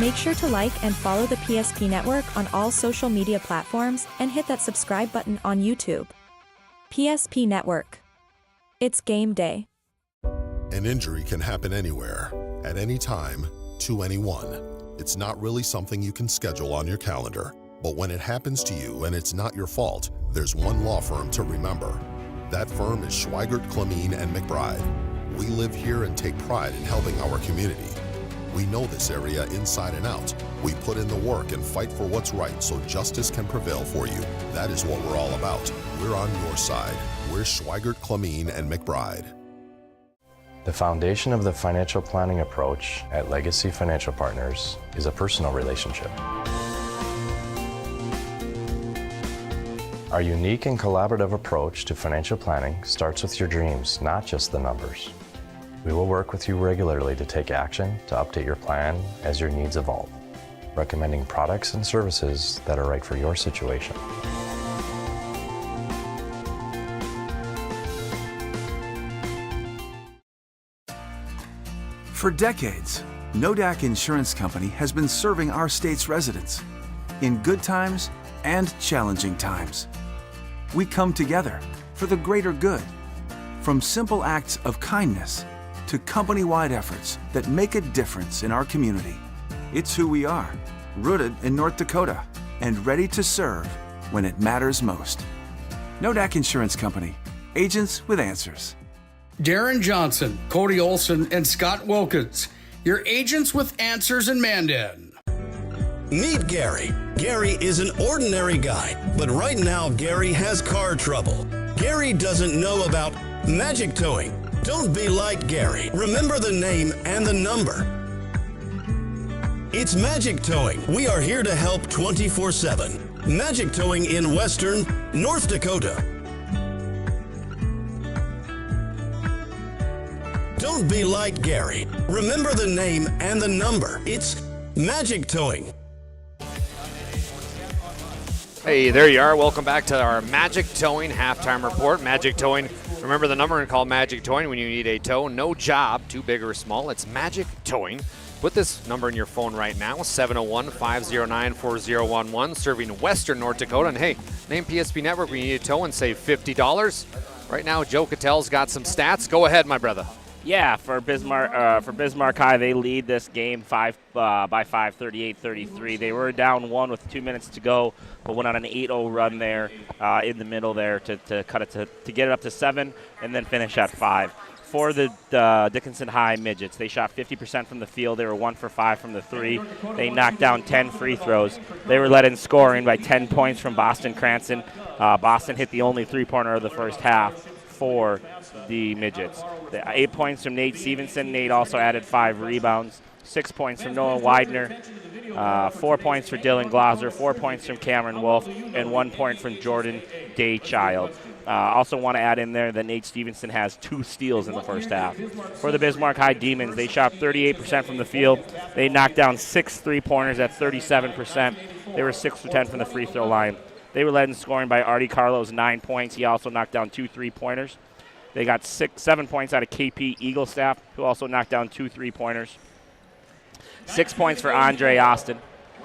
Make sure to like and follow the PSP Network on all social media platforms and hit that subscribe button on YouTube. PSP Network. It's game day. An injury can happen anywhere, at any time, to anyone. It's not really something you can schedule on your calendar. But when it happens to you and it's not your fault, there's one law firm to remember. That firm is Schweigert, Clemeen, and McBride. We live here and take pride in helping our community. We know this area inside and out. We put in the work and fight for what's right so justice can prevail for you. That is what we're all about. We're on your side. We're Schweigert, Clemeen, and McBride. The foundation of the financial planning approach at Legacy Financial Partners is a personal relationship. Our unique and collaborative approach to financial planning starts with your dreams, not just the numbers. We will work with you regularly to take action to update your plan as your needs evolve, recommending products and services that are right for your situation. For decades, Nodak Insurance Company has been serving our state's residents in good times and challenging times. We come together for the greater good, from simple acts of kindness to company-wide efforts that make a difference in our community. It's who we are, rooted in North Dakota and ready to serve when it matters most. Nodak Insurance Company, agents with answers. Darren Johnson, Cody Olson, and Scott Wilkins, your agents with answers in Mandan. Meet Gary. Gary is an ordinary guy, but right now Gary has car trouble. Gary doesn't know about magic towing. Don't be like Gary. Remember the name and the number. It's Magic Towing. We are here to help 24/7. Magic Towing in Western North Dakota. Don't be like Gary. Remember the name and the number. It's Magic Towing. Hey, there you are. Welcome back to our Magic Towing halftime report. Magic Towing, remember the number and call Magic Towing when you need a tow. No job, too big or small. It's Magic Towing. Put this number in your phone right now, 701-509-4011, serving Western North Dakota. And hey, name PSP Network when you need a tow and save $50. Right now, Joe Kittell's got some stats. Go ahead, my brother. Yeah, for Bismarck High, they lead this game by 5, 38-33. They were down 1 with 2 minutes to go, but went on an 8-0 run there in the middle there to cut it to get it up to 7 and then finish at 5. For the Dickinson High Midgets, they shot 50% from the field. They were 1 for 5 from the 3. They knocked down 10 free throws. They were led in scoring by 10 points from Boston Cranston. Boston hit the only three-pointer of the first half for the Midgets. 8 points from Nate Stevenson. Nate also added 5 rebounds. 6 points from Noah Widener. 4 points for Dylan Glauser. 4 points from Cameron Wolf. And 1 point from Jordan Daychild. Also want to add in there that Nate Stevenson has 2 steals in the first half. For the Bismarck High Demons, they shot 38% from the field. They knocked down 6 3-pointers at 37%. They were 6 for 10 from the free throw line. They were led in scoring by Artie Carlos, 9 points. He also knocked down 2 3-pointers. They got 7 points out of KP Eaglestaff, who also knocked down 2 3-pointers. 6 points for Andre Austin.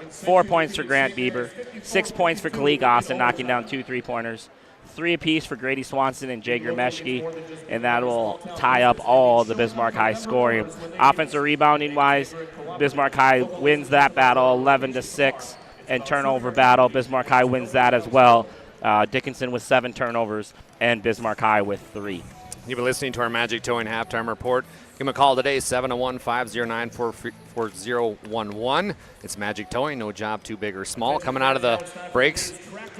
4 points for Grant Bieber. 6 points for Kalik Austin, knocking down 2 3-pointers. 3 apiece for Grady Swanson and Jager Meshke, and that will tie up all the Bismarck High scoring. Offensive rebounding-wise, Bismarck High wins that battle 11-6, and turnover battle, Bismarck High wins that as well. Dickinson with 7 turnovers, and Bismarck High with 3. You've been listening to our Magic Towing halftime report. Give them a call today, 701-509-4011. It's Magic Towing, no job too big or small. Coming out of the breaks,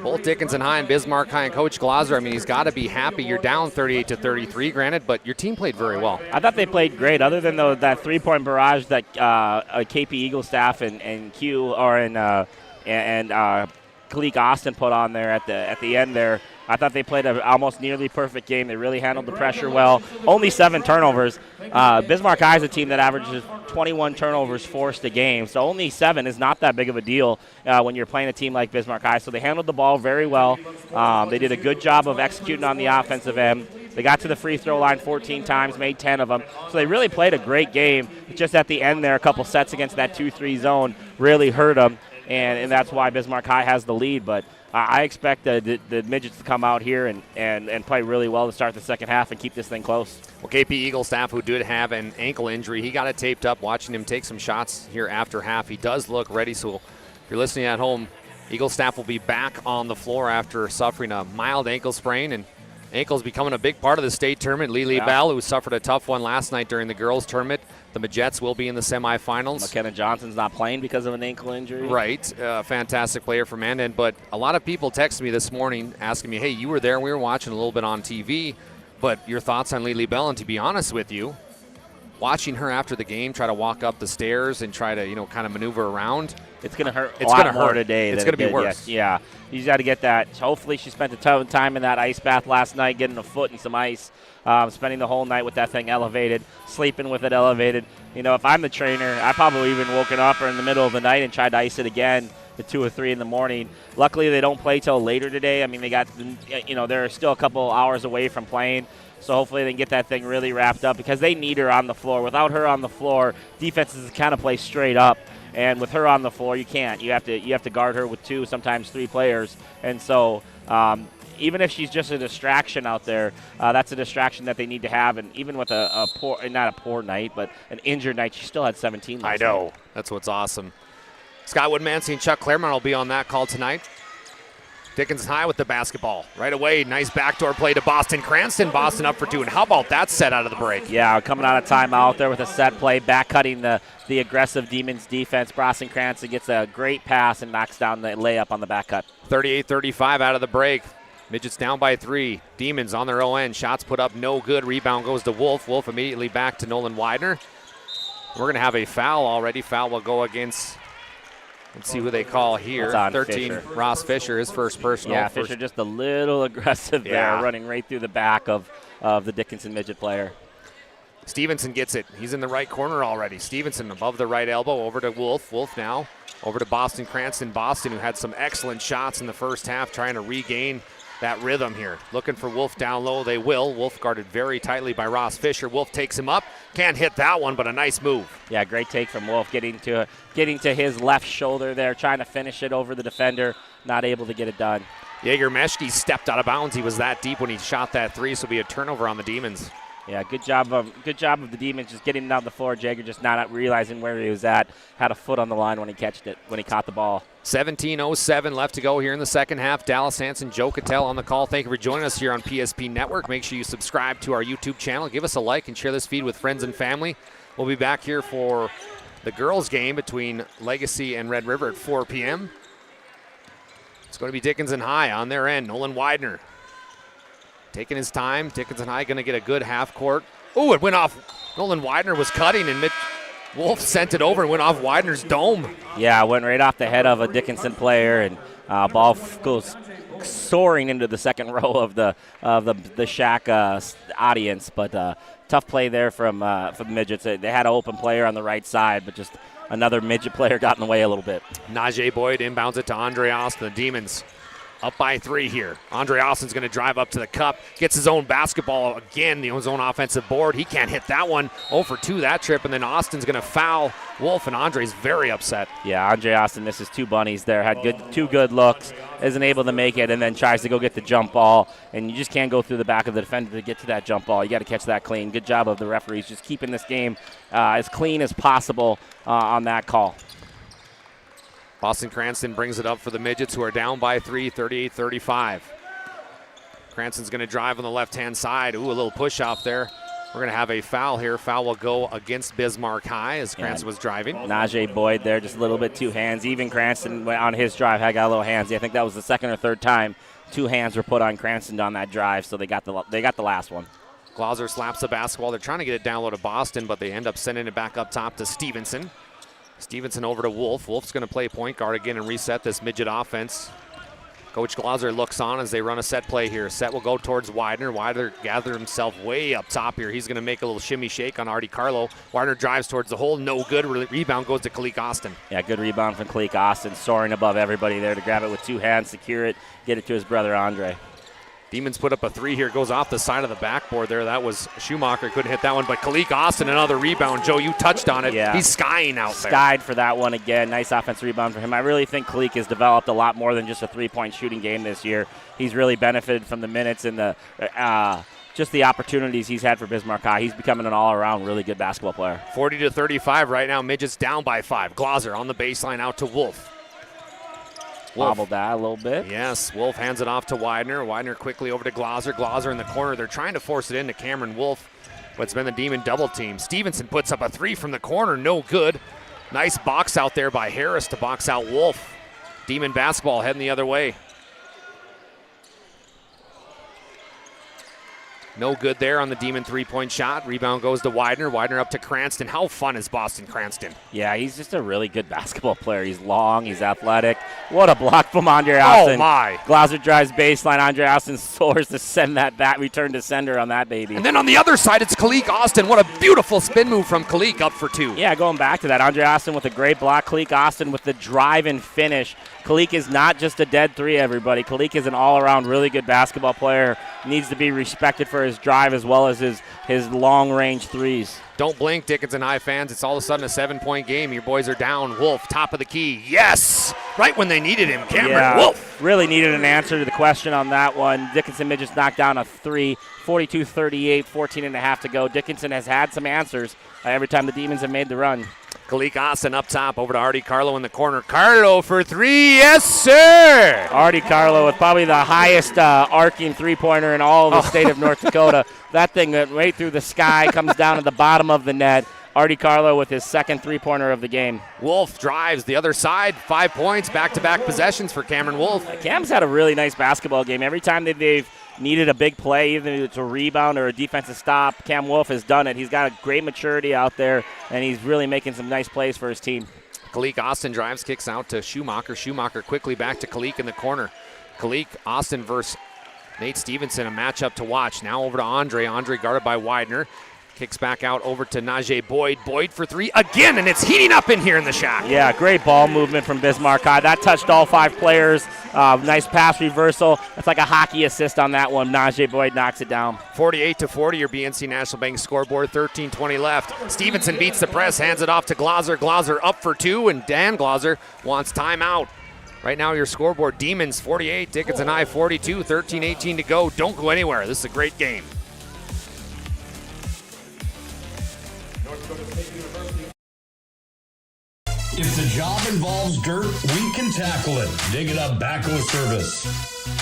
both Dickinson High and Bismarck High and Coach Glauser, I mean, he's got to be happy. You're down 38-33, granted, but your team played very well. I thought they played great, other than that 3-point barrage that KP Eaglestaff and Kalik Austin put on there at the end there. I thought they played an almost nearly perfect game. They really handled the pressure well. Only 7 turnovers. Bismarck High is a team that averages 21 turnovers forced a game, so only 7 is not that big of a deal when you're playing a team like Bismarck High. So they handled the ball very well. They did a good job of executing on the offensive end. They got to the free throw line 14 times, made 10 of them. So they really played a great game. Just at the end there, a couple sets against that 2-3 zone really hurt them, and that's why Bismarck High has the lead. But I expect the Midgets to come out here and play really well to start the second half and keep this thing close. Well, KP Eagle staff, who did have an ankle injury, he got it taped up. Watching him take some shots here after half, he does look ready. So if you're listening at home, Eagle staff will be back on the floor after suffering a mild ankle sprain, and ankles becoming a big part of the state tournament. Lily Bell, who suffered a tough one last night during the girls' tournament. The Midgets will be in the semifinals. McKenna Johnson's not playing because of an ankle injury. Right. Fantastic player for Mandan. But a lot of people texted me this morning asking me, hey, you were there. We were watching a little bit on TV. But your thoughts on Lily Bell? And to be honest with you, watching her after the game try to walk up the stairs and try to, kind of maneuver around. It's going to hurt a lot more today. It's going to be worse. Yeah. You got to get that. Hopefully she spent a ton of time in that ice bath last night, getting a foot in some ice, spending the whole night with that thing elevated, sleeping with it elevated. If I'm the trainer, I probably even woken up or in the middle of the night and tried to ice it again at 2 or 3 in the morning. Luckily, they don't play till later today. I mean, they got, they're still a couple hours away from playing. So hopefully they can get that thing really wrapped up because they need her on the floor. Without her on the floor, defenses kind of play straight up. And with her on the floor, you can't. You have to guard her with 2, sometimes 3 players. And so even if she's just a distraction out there, that's a distraction that they need to have. And even with a poor, not a poor night, but an injured night, she still had 17 last night. That's what's awesome. Scott Woodmansey and Chuck Claremont will be on that call tonight. Dickinson High with the basketball. Right away, nice backdoor play to Boston Cranston. Boston up for 2. And how about that set out of the break? Yeah, coming out of timeout there with a set play, back cutting the aggressive Demons defense. Boston Cranston gets a great pass and knocks down the layup on the back cut. 38-35 out of the break. Midgets down by 3. Demons on their own end. Shots put up, no good. Rebound goes to Wolf. Wolf immediately back to Nolan Widener. We're going to have a foul already. Foul will go against... Let's see who they call here. 13, Fisher. Ross Fisher, his first personal. Yeah, Fisher just a little aggressive there, running right through the back of the Dickinson midget player. Stevenson gets it. He's in the right corner already. Stevenson above the right elbow, over to Wolf. Wolf now over to Boston Cranston. Boston, who had some excellent shots in the first half, trying to regain that rhythm here. Looking for Wolf down low. They will. Wolf guarded very tightly by Ross Fisher. Wolf takes him up. Can't hit that one, but a nice move. Yeah, great take from Wolf, getting to his left shoulder there, trying to finish it over the defender. Not able to get it done. Jaeger Meschke stepped out of bounds. He was that deep when he shot that 3, so it'll be a turnover on the Demons. Yeah, good job of the Demons just getting down the floor. Jaeger just not realizing where he was at. Had a foot on the line when he caught the ball. 17:07 left to go here in the second half. DALYSS, HANSON, Joe KITTELL on the call. Thank you for joining us here on PSP Network. Make sure you subscribe to our YouTube channel. Give us a like and share this feed with friends and family. We'll be back here for the girls' game between Legacy and Red River at 4 p.m. It's going to be Dickinson High on their end. Nolan Widener taking his time. Dickinson High going to get a good half court. Oh, it went off. Nolan Widener was cutting, and Wolf sent it over and went off Widener's dome. Yeah, went right off the head of a Dickinson player, and ball goes soaring into the second row of the Shack audience. But tough play there from the Midgets. They had an open player on the right side, but just another midget player got in the way a little bit. Najee Boyd inbounds it to Andre Austin. The Demons up by 3 here. Andre Austin's going to drive up to the cup. Gets his own basketball again, his own offensive board. He can't hit that one. 0 for 2 that trip, and then Austin's going to foul Wolf, and Andre's very upset. Yeah, Andre Austin misses 2 bunnies there. Had 2 good looks, isn't able to make it, and then tries to go get the jump ball. And you just can't go through the back of the defender to get to that jump ball. You got to catch that clean. Good job of the referees just keeping this game as clean as possible on that call. Boston Cranston brings it up for the Midgets, who are down by 3, 38-35. Cranston's going to drive on the left-hand side. Ooh, a little push off there. We're going to have a foul here. Foul will go against Bismarck High as Cranston was driving. Najee Boyd there, just a little bit 2 hands. Even Cranston on his drive had got a little handsy. I think that was the second or third time 2 hands were put on Cranston on that drive, so they got the last one. Glauser slaps the basketball. They're trying to get it down low to Boston, but they end up sending it back up top to Stevenson. Stevenson over to Wolf. Wolf's going to play point guard again and reset this midget offense. Coach Glauser looks on as they run a set play here. Set will go towards Widener. Widener gathered himself way up top here. He's going to make a little shimmy shake on Artie Carlo. Widener drives towards the hole. No good. Rebound goes to Kalik Austin. Yeah, good rebound from Kalik Austin. Soaring above everybody there to grab it with 2 hands, secure it, get it to his brother Andre. Demons put up a 3 here, goes off the side of the backboard there. That was Schumacher, couldn't hit that one, but Kalik Austin, another rebound. Joe, you touched on it. Yeah. He's skying out there. Skied for that one again. Nice offensive rebound for him. I really think Kalik has developed a lot more than just a three-point shooting game this year. He's really benefited from the minutes and the just the opportunities he's had for Bismarck High. He's becoming an all-around really good basketball player. 40-35 right now. Midgets down by 5. Glauser on the baseline out to Wolf. Wobbled that a little bit. Yes, Wolf hands it off to Widener. Widener quickly over to Glauser. Glauser in the corner. They're trying to force it into Cameron Wolf, but it's been the Demon double team. Stevenson puts up a 3 from the corner. No good. Nice box out there by Harris to box out Wolf. Demon basketball heading the other way. No good there on the Demon three-point shot. Rebound goes to Widener. Widener up to Cranston. How fun is Boston Cranston? Yeah, he's just a really good basketball player. He's long, he's athletic. What a block from Andre Austin. Oh, my. Glauser drives baseline. Andre Austin soars to send that back, return to sender on that baby. And then on the other side, it's Kalik Austin. What a beautiful spin move from Kalik, up for 2. Yeah, going back to that, Andre Austin with a great block. Kalik Austin with the drive and finish. Kalik is not just a dead 3, everybody. Kalik is an all-around really good basketball player. Needs to be respected for his drive as well as his long-range threes. Don't blink, Dickinson High fans. It's all of a sudden a 7-point game. Your boys are down. Wolf, top of the key. Yes! Right when they needed him, Cameron Wolf. Really needed an answer to the question on that one. Dickinson Midgets knocked down a 3, 42-38, 14 and a half to go. Dickinson has had some answers every time the Demons have made the run. Kalik Austin up top, over to Artie Carlo in the corner. Carlo for 3, yes, sir! Artie Carlo with probably the highest arcing three-pointer in all of the state of North Dakota. That thing went right through the sky, comes down to the bottom of the net. Artie Carlo with his second three-pointer of the game. Wolf drives the other side, 5 points, back-to-back possessions for Cameron Wolf. Cam's had a really nice basketball game. Every time that they've needed a big play, either it's a rebound or a defensive stop, Cam Wolf has done it. He's got a great maturity out there, and he's really making some nice plays for his team. Kalik Austin drives, kicks out to Schumacher. Schumacher quickly back to Kalik in the corner. Kalik Austin versus Nate Stevenson, a matchup to watch. Now over to Andre. Andre guarded by Widener. Kicks back out over to Najee Boyd. Boyd for 3 again, and it's heating up in here in the shack. Yeah, great ball movement from Bismarck High. That touched all 5 players. Nice pass reversal. It's like a hockey assist on that one. Najee Boyd knocks it down. 48-40, your BNC National Bank scoreboard. 13:20 left. Stevenson beats the press, hands it off to Glauser. Glauser up for 2, and Dan Glauser wants timeout. Right now, your scoreboard: Demons 48, Dickinson High 42. 13:18 to go. Don't go anywhere. This is a great game. If the job involves dirt, we can tackle it. Dig It Up Backhoe Service.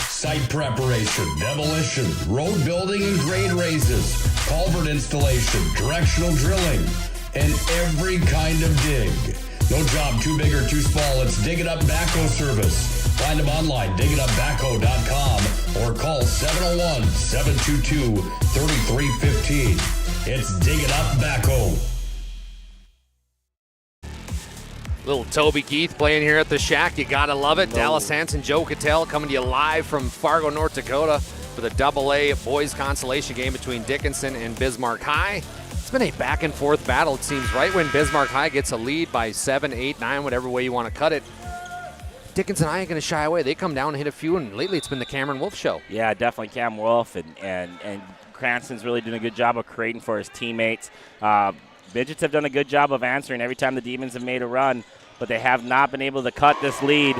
Site preparation, demolition, road building and grade raises, culvert installation, directional drilling, and every kind of dig. No job too big or too small. It's Dig It Up Backhoe Service. Find them online, digitupbackhoe.com, or call 701-722-3315. It's Dig It Up Backhoe. Little Toby Keith playing here at the shack. You gotta love it. DALYSS HANSON, Joe KITTELL coming to you live from Fargo, North Dakota for the AA boys consolation game between Dickinson and Bismarck High. It's been a back and forth battle, it seems. Right when Bismarck High gets a lead by 7, 8, 9, whatever way you want to cut it, Dickinson High ain't gonna shy away. They come down and hit a few, and lately it's been the Cameron Wolf show. Yeah, definitely Cam Wolf, and Cranston's really doing a good job of creating for his teammates. Midgets have done a good job of answering every time the Demons have made a run, but they have not been able to cut this lead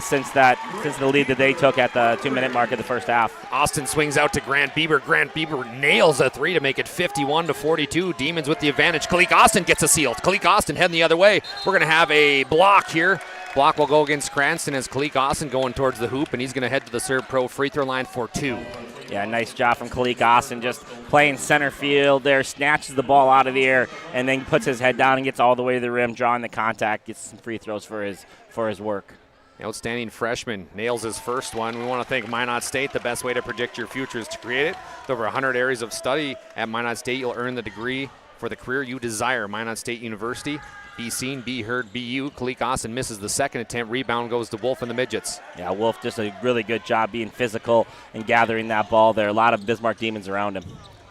since the lead that they took at the 2-minute mark of the first half. Austin swings out to Grant Bieber. Grant Bieber nails a 3 to make it 51-42. Demons with the advantage. Kalik Austin gets a seal. Kalik Austin heading the other way. We're going to have a block here. Block will go against Cranston as Kalik Austin going towards the hoop, and he's going to head to the Serve Pro free throw line for 2. Yeah, nice job from Kalik Austin, just playing center field there, snatches the ball out of the air, and then puts his head down and gets all the way to the rim, drawing the contact, gets some free throws for his work. Outstanding freshman nails his first one. We want to thank Minot State. The best way to predict your future is to create it. With over 100 areas of study at Minot State, you'll earn the degree for the career you desire. Minot State University. Be seen, be heard, be you. Kalik Austin misses the second attempt. Rebound goes to Wolf and the Midgets. Yeah, Wolf just a really good job being physical and gathering that ball there. A lot of Bismarck Demons around him.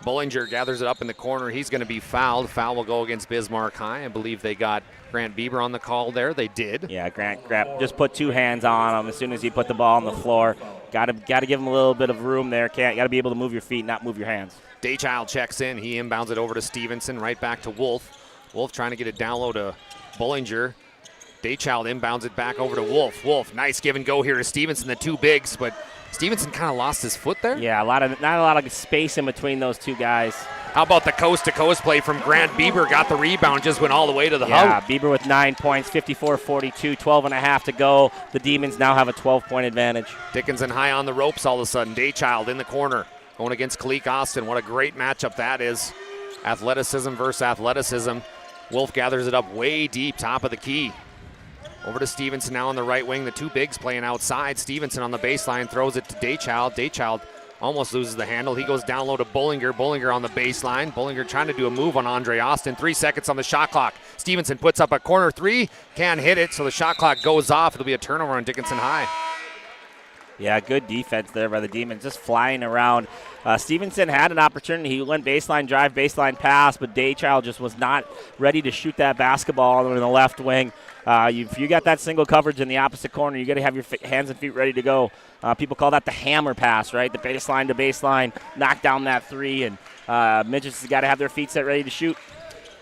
Bullinger gathers it up in the corner. He's going to be fouled. Foul will go against Bismarck High. I believe they got Grant Bieber on the call there. They did. Yeah, Grant just put 2 hands on him as soon as he put the ball on the floor. Got to give them a little bit of room there. Got to be able to move your feet, not move your hands. Daychild checks in. He inbounds it over to Stevenson, right back to Wolf. Wolf trying to get it down low to Bullinger. Daychild inbounds it back over to Wolf. Wolf, nice give and go here to Stevenson, the two bigs, but Stevenson kind of lost his foot there. Yeah, not a lot of space in between those two guys. How about the coast-to-coast play from Grant Bieber? Got the rebound, just went all the way to the hub. Yeah, Bieber with 9 points, 54-42, 12.5 to go. The Demons now have a 12-point advantage. Dickinson high on the ropes all of a sudden. Daychild in the corner, going against Kalik Austin. What a great matchup that is. Athleticism versus athleticism. Wolf gathers it up way deep, top of the key. Over to Stevenson now on the right wing. The two bigs playing outside. Stevenson on the baseline throws it to Daychild. Daychild almost loses the handle. He goes down low to Bullinger. Bullinger on the baseline. Bullinger trying to do a move on Andre Austin. 3 seconds on the shot clock. Stevenson puts up a corner three. Can't hit it, so the shot clock goes off. It'll be a turnover on Dickinson High. Yeah, good defense there by the Demons, just flying around. Stevenson had an opportunity. He went baseline drive, baseline pass, but Daychild just was not ready to shoot that basketball in the left wing. If you got that single coverage in the opposite corner, you got to have your hands and feet ready to go. People call that the hammer pass, right? The baseline to baseline, knock down that three, and midgets got to have their feet set ready to shoot.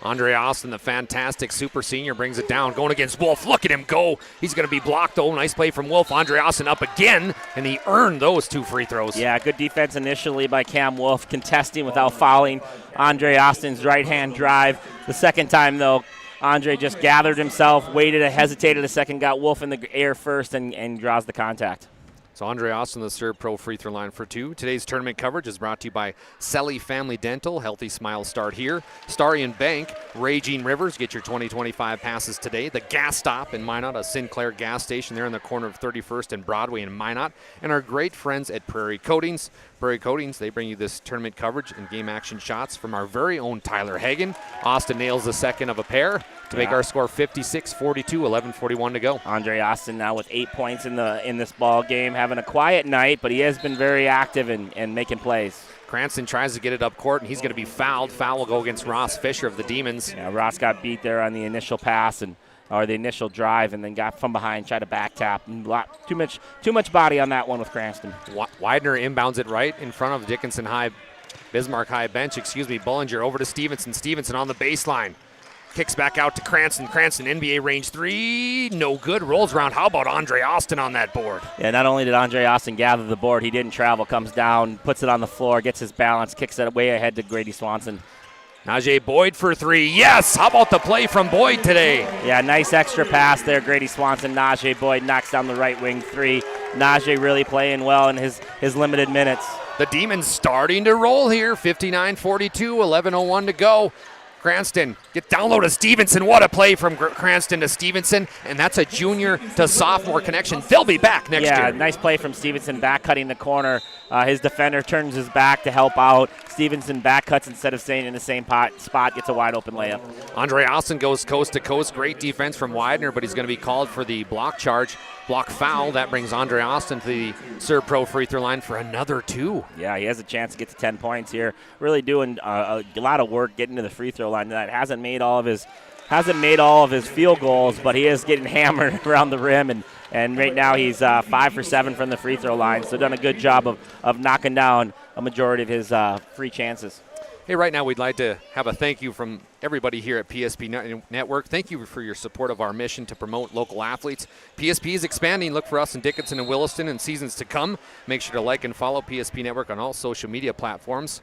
Andre Austin, the fantastic super senior, brings it down, going against Wolf. Look at him go. He's going to be blocked, though. Nice play from Wolf. Andre Austin up again, and he earned those 2 free throws. Yeah, good defense initially by Cam Wolf, contesting without fouling Andre Austin's right-hand drive. The second time, though, Andre just gathered himself, waited, hesitated a second, got Wolf in the air first, and draws the contact. So Andre Austin, the Serve Pro free throw line for 2. Today's tournament coverage is brought to you by Selly Family Dental. Healthy smiles start here. Starion Bank, Raging Rivers. Get your 2025 passes today. The Gas Stop in Minot, a Sinclair gas station there in the corner of 31st and Broadway in Minot. And our great friends at Prairie Coatings. Prairie Coatings, they bring you this tournament coverage and game action shots from our very own Tyler Hagan. Austin nails the second of a pair to make our score 56-42, 11:41 to go. Andre Austin now with 8 points in this ball game, having a quiet night, but he has been very active and making plays. Cranston tries to get it up court, and he's going to be fouled. Foul will go against Ross Fisher of the Demons. Yeah, Ross got beat there on the initial pass or the initial drive, and then got from behind, tried to back tap. Too much body on that one with Cranston. Widener inbounds it right in front of Dickinson High, Bismarck High bench, Bullinger over to Stevenson. Stevenson on the baseline. Kicks back out to Cranston. Cranston, NBA range 3, no good. Rolls around. How about Andre Austin on that board? Yeah, not only did Andre Austin gather the board, he didn't travel, comes down, puts it on the floor, gets his balance, kicks it way ahead to Grady Swanson. Najee Boyd for 3. Yes! How about the play from Boyd today? Yeah, nice extra pass there. Grady Swanson, Najee Boyd knocks down the right wing 3. Najee really playing well in his limited minutes. The Demons starting to roll here. 59-42, 11:01 to go. Cranston, get down low to Stevenson. What a play from Cranston to Stevenson, and that's a junior to sophomore connection. They'll be back next year. Yeah, nice play from Stevenson, back cutting the corner. His defender turns his back to help out. Stevenson back cuts instead of staying in the same spot, gets a wide open layup. Andre Austin goes coast to coast. Great defense from Widener, but he's going to be called for the block foul. That brings Andre Austin to the Serve Pro free throw line for another 2. Yeah, he has a chance to get to 10 points here. Really doing a lot of work getting to the free throw line. That hasn't made all of his field goals, but he is getting hammered around the rim, and right now he's 5 for 7 from the free throw line. So done a good job of knocking down a majority of his free chances. Hey, right now we'd like to have a thank you from everybody here at PSP Network. Thank you for your support of our mission to promote local athletes. PSP is expanding. Look for us in Dickinson and Williston in seasons to come. Make sure to like and follow PSP Network on all social media platforms.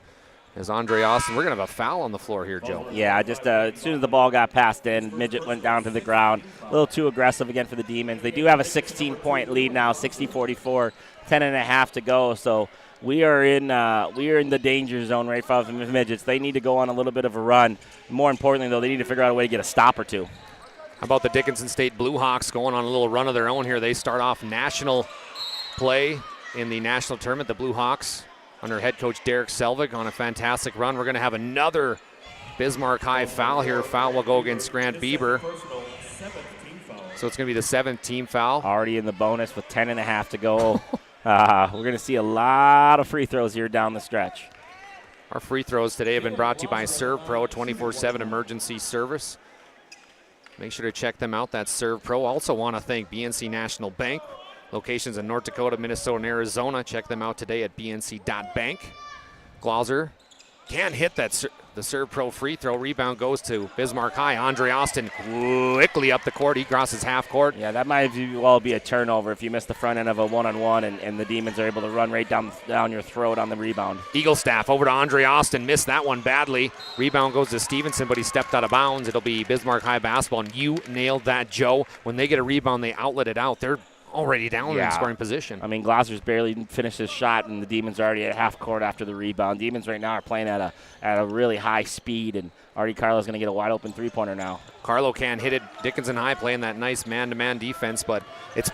As Andre Austin, we're going to have a foul on the floor here, Joe. Yeah, just as soon as the ball got passed in, Midget went down to the ground. A little too aggressive again for the Demons. They do have a 16-point lead now, 60-44, 10.5 to go. So we are in the danger zone right from the Midgets. They need to go on a little bit of a run. More importantly, though, they need to figure out a way to get a stop or two. How about the Dickinson State Blue Hawks going on a little run of their own here? They start off national play in the national tournament. The Blue Hawks under head coach Derek Selvig on a fantastic run. We're going to have another Bismarck High foul here. Foul will go against Grant Bieber. So it's going to be the 7th team foul. Already in the bonus with 10.5 to go. We're going to see a lot of free throws here down the stretch. Our free throws today have been brought to you by Serve Pro, 24/7 emergency service. Make sure to check them out. That's Serve Pro. Also want to thank BNC National Bank. Locations in North Dakota, Minnesota, and Arizona. Check them out today at bnc.bank. Glauser can hit that the serve pro free throw. Rebound goes to Bismarck High. Andre Austin quickly up the court. He crosses half court. Yeah, that might well be a turnover if you miss the front end of a one-on-one and the Demons are able to run right down your throat on the rebound. Eagle staff over to Andre Austin. Missed that one badly. Rebound goes to Stevenson, but he stepped out of bounds. It'll be Bismarck High basketball, and you nailed that, Joe. When they get a rebound, they outlet it out. They're already down in scoring position. I mean, Glauser's barely finished his shot, and the Demons are already at half court after the rebound. Demons right now are playing at a really high speed, and Artie Carlo's going to get a wide open three-pointer now. Carlo can hit it. Dickinson High playing that nice man-to-man defense, but it's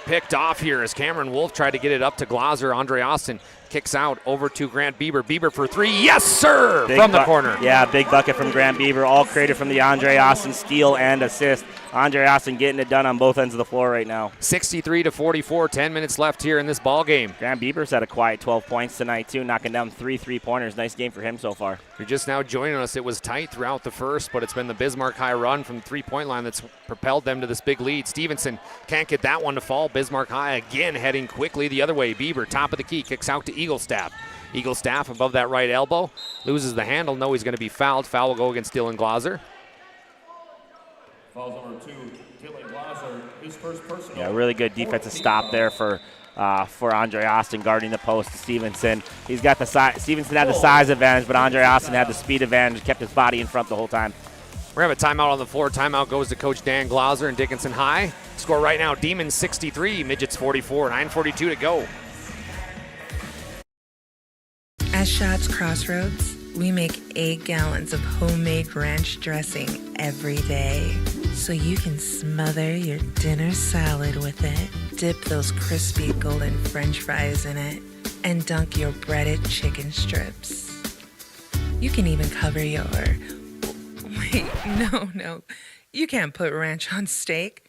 picked off here as Cameron Wolf tried to get it up to Glauser. Andre Austin kicks out over to Grant Bieber. Bieber for three. Yes, sir! From the corner. Yeah, big bucket from Grant Bieber, all created from the Andre Austin steal and assist. Andre Austin getting it done on both ends of the floor right now. 63-44, 10 minutes left here in this ball game. Grant Bieber's had a quiet 12 points tonight, too, knocking down 3 3-pointers. Nice game for him so far. You're just now joining us. It was tight throughout the first, but it's been the Bismarck High run from the three-point line that's propelled them to this big lead. Stevenson can't get that one to fall. Bismarck High again heading quickly the other way. Bieber, top of the key, kicks out to Eaglestaff. Eaglestaff above that right elbow, loses the handle. No, he's going to be fouled. Foul will go against Dylan Glauser. Foul number 2, Dylan Glauser, his first personal. Yeah, really good defensive stop there for Andre Austin guarding the post to Stevenson. He's got the size. Stevenson had the size advantage, but Andre Austin had the speed advantage, kept his body in front the whole time. We're going to have a timeout on the floor. Timeout goes to Coach Dan Glauser and Dickinson High. Score right now, Demons 63, Midgets 44, 9:42 to go. At Shots Crossroads, we make 8 gallons of homemade ranch dressing every day, so you can smother your dinner salad with it, dip those crispy golden French fries in it, and dunk your breaded chicken strips. You can even cover your... Wait, no. You can't put ranch on steak.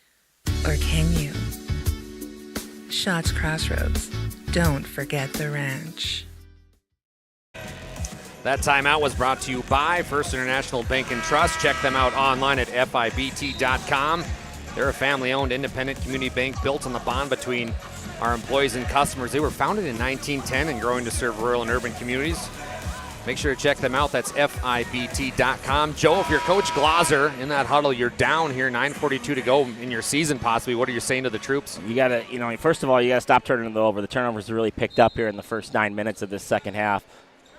Or can you? Shots Crossroads. Don't forget the ranch. That timeout was brought to you by First International Bank and Trust. Check them out online at FIBT.com. They're a family-owned independent community bank built on the bond between our employees and customers. They were founded in 1910 and growing to serve rural and urban communities. Make sure to check them out. That's FIBT.com. Joe, if you're Coach Glauser in that huddle, you're down here, 9:42 to go in your season possibly. What are you saying to the troops? You got to, first of all, you got to stop turning it over. The turnovers really picked up here in the first 9 minutes of this second half.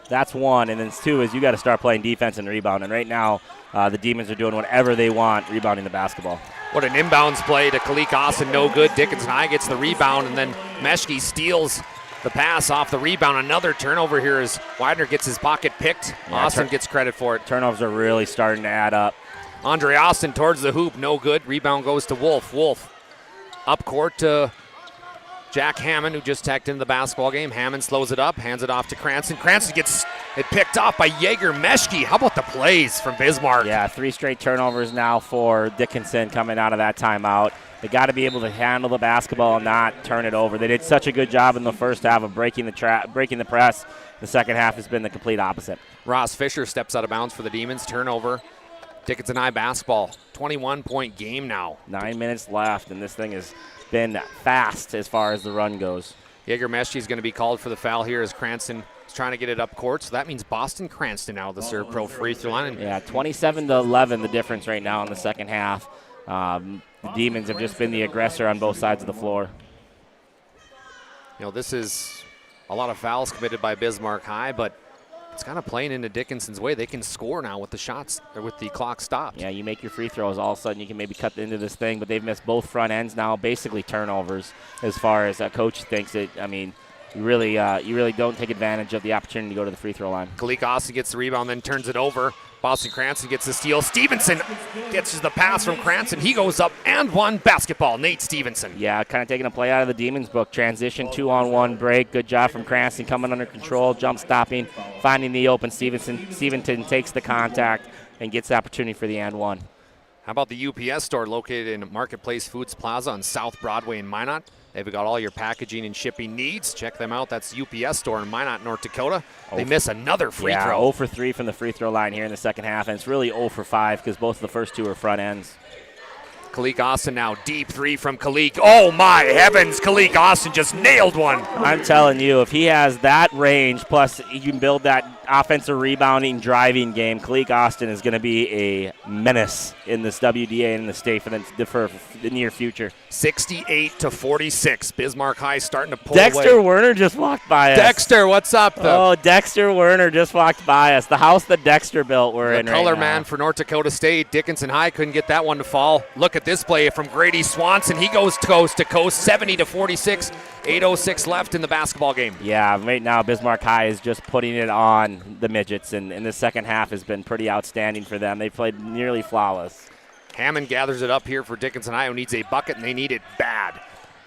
That's one, and then 2 is you got to start playing defense and rebound. And right now, the Demons are doing whatever they want, rebounding the basketball. What an inbounds play to Kalik Austin, no good. Dickinson High gets the rebound, and then Meshke steals the pass off the rebound. Another turnover here as Widener gets his pocket picked. Yeah, Austin gets credit for it. Turnovers are really starting to add up. Andre Austin towards the hoop, no good. Rebound goes to Wolf. Wolf up court to Jack Hammond, who just tacked into the basketball game. Hammond slows it up, hands it off to Cranston. Cranston gets it picked off by Jaeger Meshke. How about the plays from Bismarck? Yeah, 3 straight turnovers now for Dickinson coming out of that timeout. They got to be able to handle the basketball and not turn it over. They did such a good job in the first half of breaking the press. The second half has been the complete opposite. Ross Fisher steps out of bounds for the Demons. Turnover. Dickinson High basketball. 21-point game now. 9 minutes left, and this thing has been fast as far as the run goes. Jaeger Meshke is going to be called for the foul here as Cranston is trying to get it up court. So that means Boston Cranston now the serve pro free throw line. Yeah, 27-11 the difference right now in the second half. The Demons have just been the aggressor on both sides of the floor. This is a lot of fouls committed by Bismarck High, but it's kind of playing into Dickinson's way. They can score now with the shots, or with the clock stopped. Yeah, you make your free throws, all of a sudden you can maybe cut into this thing, but they've missed both front ends now, basically turnovers as far as coach thinks it. I mean, you really don't take advantage of the opportunity to go to the free throw line. Kalik Austin gets the rebound, then turns it over. Boston Cranston gets the steal. Stevenson gets the pass from Cranston. He goes up and one. Basketball, Nate Stevenson. Yeah, kind of taking a play out of the Demons book. Transition, 2-on-1 break. Good job from Cranston coming under control, jump stopping, finding the open Stevenson. Stevenson takes the contact and gets the opportunity for the and one. How about the UPS store located in Marketplace Foods Plaza on South Broadway in Minot? They've got all your packaging and shipping needs. Check them out. That's the UPS store in Minot, North Dakota. They miss another free throw. 0 for 3 from the free throw line here in the second half, and it's really 0 for 5 because both of the first 2 are front ends. Kalik Austin now, deep three from Kalik. Oh my heavens, Kalik Austin just nailed one. I'm telling you, if he has that range, plus you can build that offensive rebounding, driving game, Kalik Austin is going to be a menace in this WDA and in the state for the near future. 68-46. Bismarck High starting to pull Dexter away. Werner just walked by us. Dexter, what's up? Oh, Dexter Werner just walked by us. The house that Dexter built we're in right now. The color man for North Dakota State. Dickinson High couldn't get that one to fall. Look at this play from Grady Swanson. He goes coast to coast, 70-46. 8:06 left in the basketball game. Yeah, right now Bismarck High is just putting it on the midgets, and the second half has been pretty outstanding for them. They played nearly flawless. Hammond gathers it up here for Dickinson High, who needs a bucket, and they need it bad.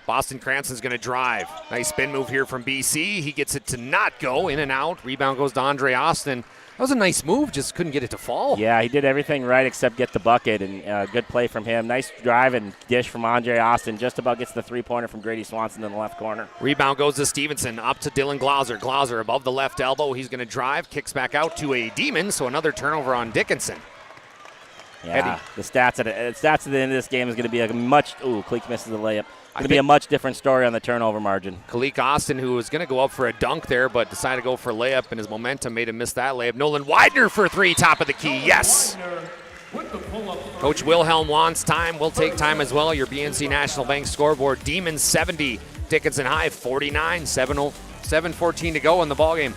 Boston Cranston's going to drive. Nice spin move here from BC. He gets it to not go, in and out. Rebound goes to Andre Austin. That was a nice move, just couldn't get it to fall. Yeah, he did everything right except get the bucket, and good play from him. Nice drive and dish from Andre Austin. Just about gets the three-pointer from Grady Swanson in the left corner. Rebound goes to Stevenson, up to Dylan Glauser. Glauser above the left elbow. He's going to drive, kicks back out to a Demon, so another turnover on Dickinson. Yeah, the stats at the end of this game is going to be a much. Ooh, Cleek misses the layup. Going to be a much different story on the turnover margin. Kalik Austin, who was going to go up for a dunk there, but decided to go for a layup, and his momentum made him miss that layup. Nolan Widener for three, top of the key. Yes. Coach Wilhelm wants time. We'll take time as well. Your BNC National Bank scoreboard. Demons 70, Dickinson High 49, 7:14 to go in the ballgame.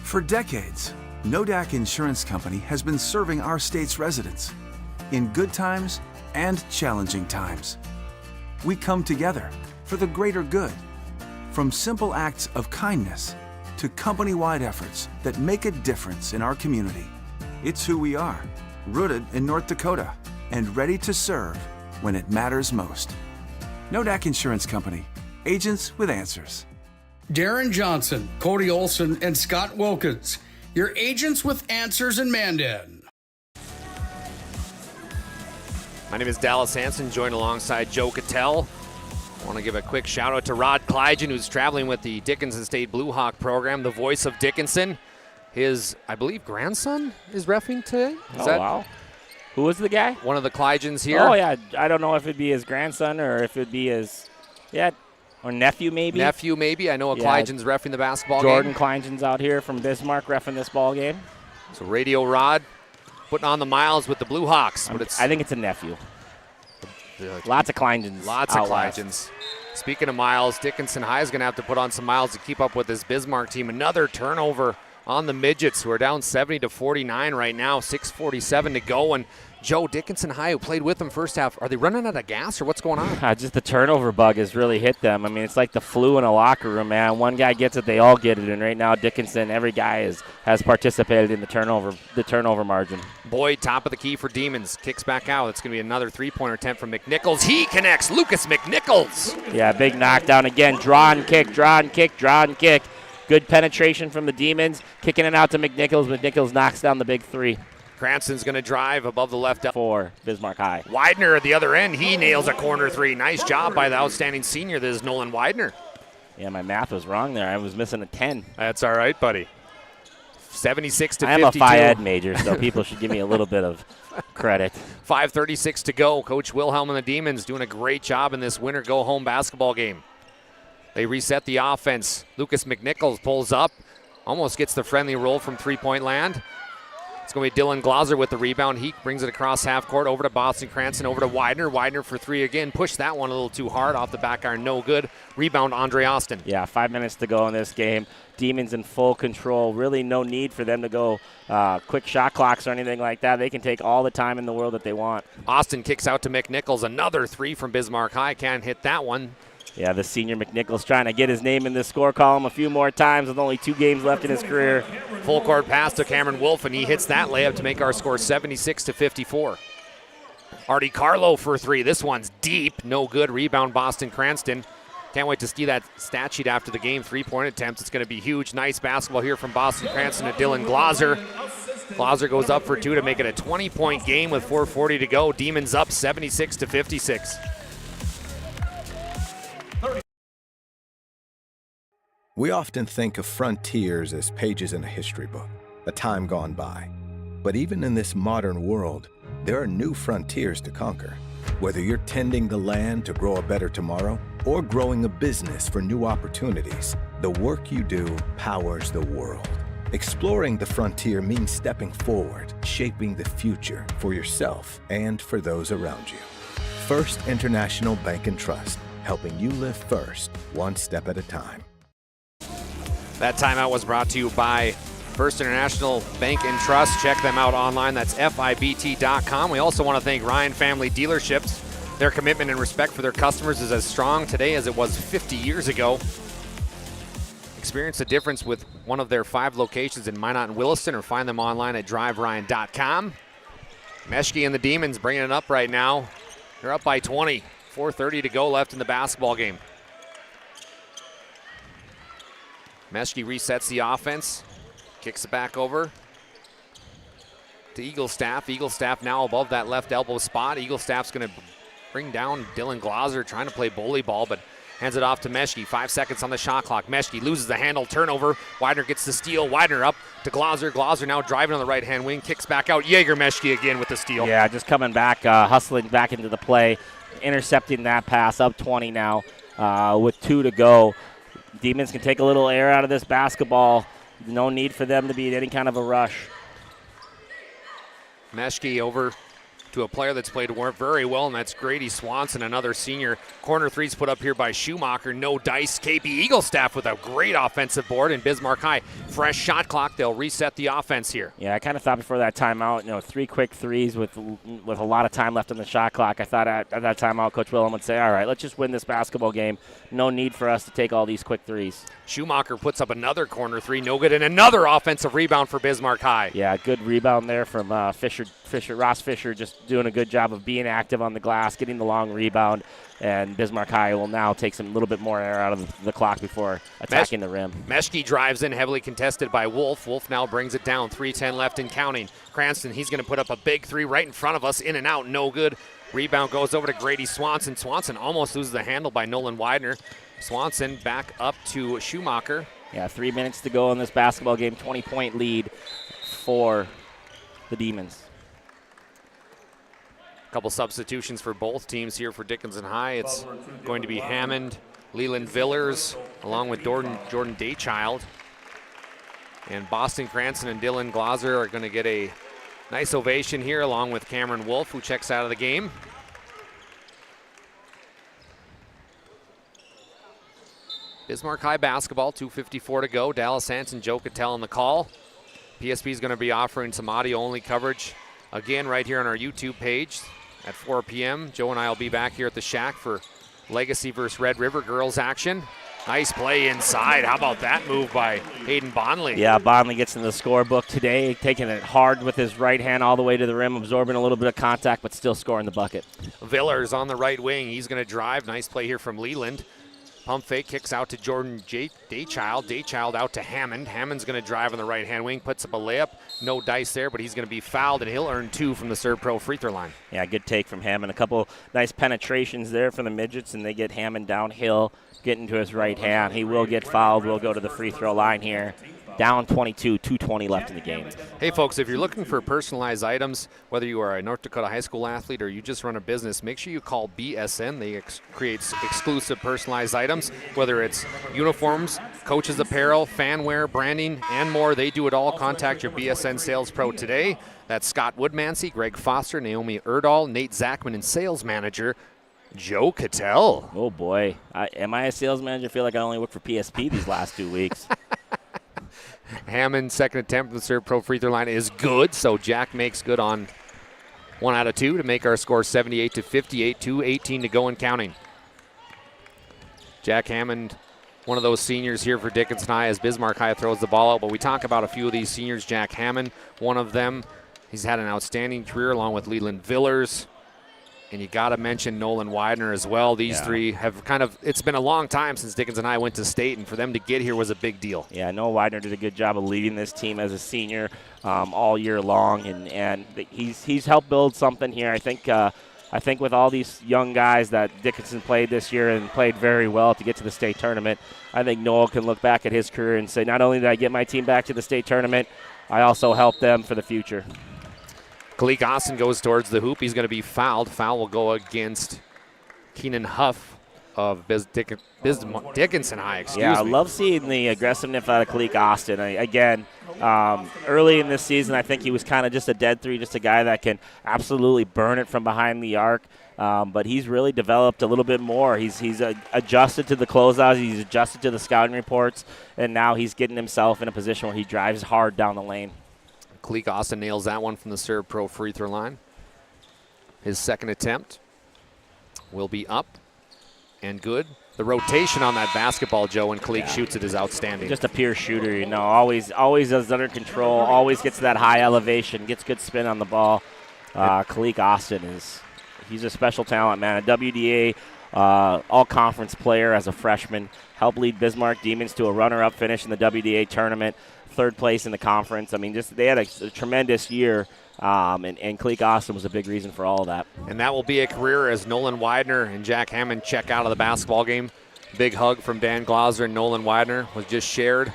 For decades, Nodak Insurance Company has been serving our state's residents in good times and challenging times. We come together for the greater good, from simple acts of kindness to company-wide efforts that make a difference in our community. It's who we are, rooted in North Dakota and ready to serve when it matters most. Nodak Insurance Company, agents with answers. Darren Johnson, Cody Olson, and Scott Wilkins, your agents with answers in Mandan. My name is DALYSS Hanson, joined alongside Joe Kittel. I want to give a quick shout out to Rod Kleigen, who's traveling with the Dickinson State Blue Hawk program, the voice of Dickinson. His, I believe, grandson is reffing today. Wow. Who was the guy? One of the Kleigens here. Oh, yeah. I don't know if it'd be his grandson or if it'd be his, or nephew maybe. Nephew maybe. I know Kleigen's reffing the basketball Jordan game. Kleigen's out here from Bismarck reffing this ball game. So Radio Rod putting on the miles with the Blue Hawks. But I think it's a nephew. Lots of Kleigens. Lots of Kleigens. Speaking of miles, Dickinson High is going to have to put on some miles to keep up with this Bismarck team. Another turnover on the midgets, who are down 70-49 right now, 6:47 to go. And Joe, Dickinson High, who played with them first half, are they running out of gas or what's going on? Just the turnover bug has really hit them. I mean, it's like the flu in a locker room, man. One guy gets it, they all get it. And right now, Dickinson, every guy has participated in the turnover margin. Boyd, top of the key for Demons, kicks back out. It's going to be another three-pointer attempt from McNichols. He connects. Lucas McNichols. Yeah, big knockdown again. Draw and kick, draw and kick, draw and kick. Good penetration from the Demons, kicking it out to McNichols. McNichols knocks down the big three. Cranston's going to drive above the left for Bismarck High. Widener at the other end. He nails a corner three. Nice job by the outstanding senior. This is Nolan Widener. Yeah, my math was wrong there. I was missing a 10. That's all right, buddy. 76-52. I am a Phi Ed major, so people should give me a little bit of credit. 5:36 to go. Coach Wilhelm and the Demons doing a great job in this winter go-home basketball game. They reset the offense. Lucas McNichols pulls up, almost gets the friendly roll from three-point land. It's going to be Dylan Glauser with the rebound. He brings it across half court over to Boston Cranston, over to Widener. Widener for three again. Pushed that one a little too hard off the back iron. No good. Rebound, Andre Austin. Yeah, 5 minutes to go in this game. Demons in full control. Really no need for them to go quick shot clocks or anything like that. They can take all the time in the world that they want. Austin kicks out to McNichols. Another three from Bismarck High. Can't hit that one. Yeah, the senior McNichols trying to get his name in the score column a few more times with only 2 games left in his career. Full court pass to Cameron Wolf, and he hits that layup to make our score 76-54. Artie Carlo for three. This one's deep. No good. Rebound, Boston Cranston. Can't wait to see that stat sheet after the game. 3-point attempts. It's going to be huge. Nice basketball here from Boston Cranston to Dylan Glauser. Glauser goes up for two to make it a 20-point game with 4:40 to go. Demons up 76-56. We often think of frontiers as pages in a history book, a time gone by. But even in this modern world, there are new frontiers to conquer. Whether you're tending the land to grow a better tomorrow or growing a business for new opportunities, the work you do powers the world. Exploring the frontier means stepping forward, shaping the future for yourself and for those around you. First International Bank and Trust, helping you live first, one step at a time. That timeout was brought to you by First International Bank and Trust. Check them out online. That's FIBT.com. We also want to thank Ryan Family Dealerships. Their commitment and respect for their customers is as strong today as it was 50 years ago. Experience the difference with one of their 5 locations in Minot and Williston, or find them online at driveryan.com. Meshke and the Demons bringing it up right now. They're up by 20. 4:30 to go left in the basketball game. Meshke resets the offense. Kicks it back over to Eaglestaff. Eaglestaff now above that left elbow spot. Eaglestaff's going to bring down Dylan Glauser, trying to play bully ball, but hands it off to Meshke. 5 seconds on the shot clock. Meshke loses the handle, turnover. Widener gets the steal. Widener up to Glauser. Glauser now driving on the right-hand wing. Kicks back out. Jaeger Meshke again with the steal. Yeah, just coming back, hustling back into the play, intercepting that pass, up 20 now with 2 to go. Demons can take a little air out of this basketball. No need for them to be in any kind of a rush. Meshke over to a player that's played very well, and that's Grady Swanson, another senior. Corner threes put up here by Schumacher. No dice. KP Eaglestaff with a great offensive board, and Bismarck High. Fresh shot clock. They'll reset the offense here. Yeah, I kind of thought before that timeout, 3 quick threes with a lot of time left on the shot clock. I thought at that timeout, Coach Willem would say, all right, let's just win this basketball game. No need for us to take all these quick threes. Schumacher puts up another corner three. No good, and another offensive rebound for Bismarck High. Yeah, good rebound there from Ross Fisher, just doing a good job of being active on the glass, getting the long rebound, and Bismarck High will now take some little bit more air out of the clock before attacking the rim. Meshke drives in, heavily contested by Wolf. Wolf now brings it down, 3:10 left and counting. Cranston, he's going to put up a big 3 right in front of us, in and out, no good. Rebound goes over to Grady Swanson. Swanson almost loses the handle by Nolan Widener. Swanson back up to Schumacher. Yeah, 3 minutes to go in this basketball game, 20-point lead for the Demons. Couple substitutions for both teams here for Dickinson High. It's going to be Hammond, Leland Villers, along with Jordan Daychild. And Boston Cranston and Dylan Glauser are going to get a nice ovation here, along with Cameron Wolf, who checks out of the game. Bismarck High basketball, 2:54 to go. Dallas Hanson, Joe KITTELL on the call. PSP is going to be offering some audio-only coverage again right here on our YouTube page at 4 p.m. Joe and I will be back here at the Shack for Legacy versus Red River girls action. Nice play inside. How about that move by Hayden Bonley? Yeah, Bonley gets in the scorebook today, taking it hard with his right hand all the way to the rim, absorbing a little bit of contact, but still scoring the bucket. Villers on the right wing. He's going to drive. Nice play here from Leland. Pump fake, kicks out to Jordan Daychild. Daychild out to Hammond. Hammond's going to drive on the right-hand wing, puts up a layup. No dice there, but he's going to be fouled, and he'll earn 2 from the Serve Pro free throw line. Yeah, good take from Hammond. A couple nice penetrations there from the midgets, and they get Hammond downhill, getting to his right hand. He will get fouled. We'll go to the free throw line here. Down 22, 2:20 left in the game. Hey, folks, if you're looking for personalized items, whether you are a North Dakota high school athlete or you just run a business, make sure you call BSN. They create exclusive personalized items, whether it's uniforms, coaches apparel, fan wear, branding, and more. They do it all. Contact your BSN sales pro today. That's Scott Woodmansey, Greg Foster, Naomi Erdahl, Nate Zachman, and sales manager Joe KITTELL. Oh, boy. Am I a sales manager? I feel like I only worked for PSP these last 2 weeks. Hammond's second attempt at the Serve Pro free throw line is good, so Jack makes good on 1 out of 2 to make our score 78-58, 2:18 to go and counting. Jack Hammond, one of those seniors here for Dickinson High as Bismarck High throws the ball out, but we talk about a few of these seniors. Jack Hammond, one of them. He's had an outstanding career along with Leland Villers. And you got to mention Nolan Widener as well. These three have it's been a long time since Dickinson High went to state, and for them to get here was a big deal. Yeah, Nolan Widener did a good job of leading this team as a senior all year long, and he's helped build something here. I think with all these young guys that Dickinson played this year and played very well to get to the state tournament, I think Noel can look back at his career and say, not only did I get my team back to the state tournament, I also help them for the future. Kalik Austin goes towards the hoop. He's going to be fouled. Foul will go against Keenan Huff of Dickinson High. Excuse me. I love seeing the aggressiveness out of Kalik Austin. Early in this season, I think he was kind of just a dead three, just a guy that can absolutely burn it from behind the arc. But he's really developed a little bit more. He's adjusted to the closeouts. He's adjusted to the scouting reports. And now he's getting himself in a position where he drives hard down the lane. Kalik Austin nails that one from the Serve Pro free throw line. His second attempt will be up and good. The rotation on that basketball, Joe, when Kalik shoots it is outstanding. Just a pure shooter, always is under control, always gets to that high elevation, gets good spin on the ball. Kalik Austin he's a special talent, man. A WDA all-conference player as a freshman, helped lead Bismarck Demons to a runner-up finish in the WDA tournament, third place in the conference. They had a tremendous year, and Kalik Austin was a big reason for all of that. And that will be a career as Nolan Widener and Jack Hammond check out of the basketball game. Big hug from Dan Glauser and Nolan Widener was just shared.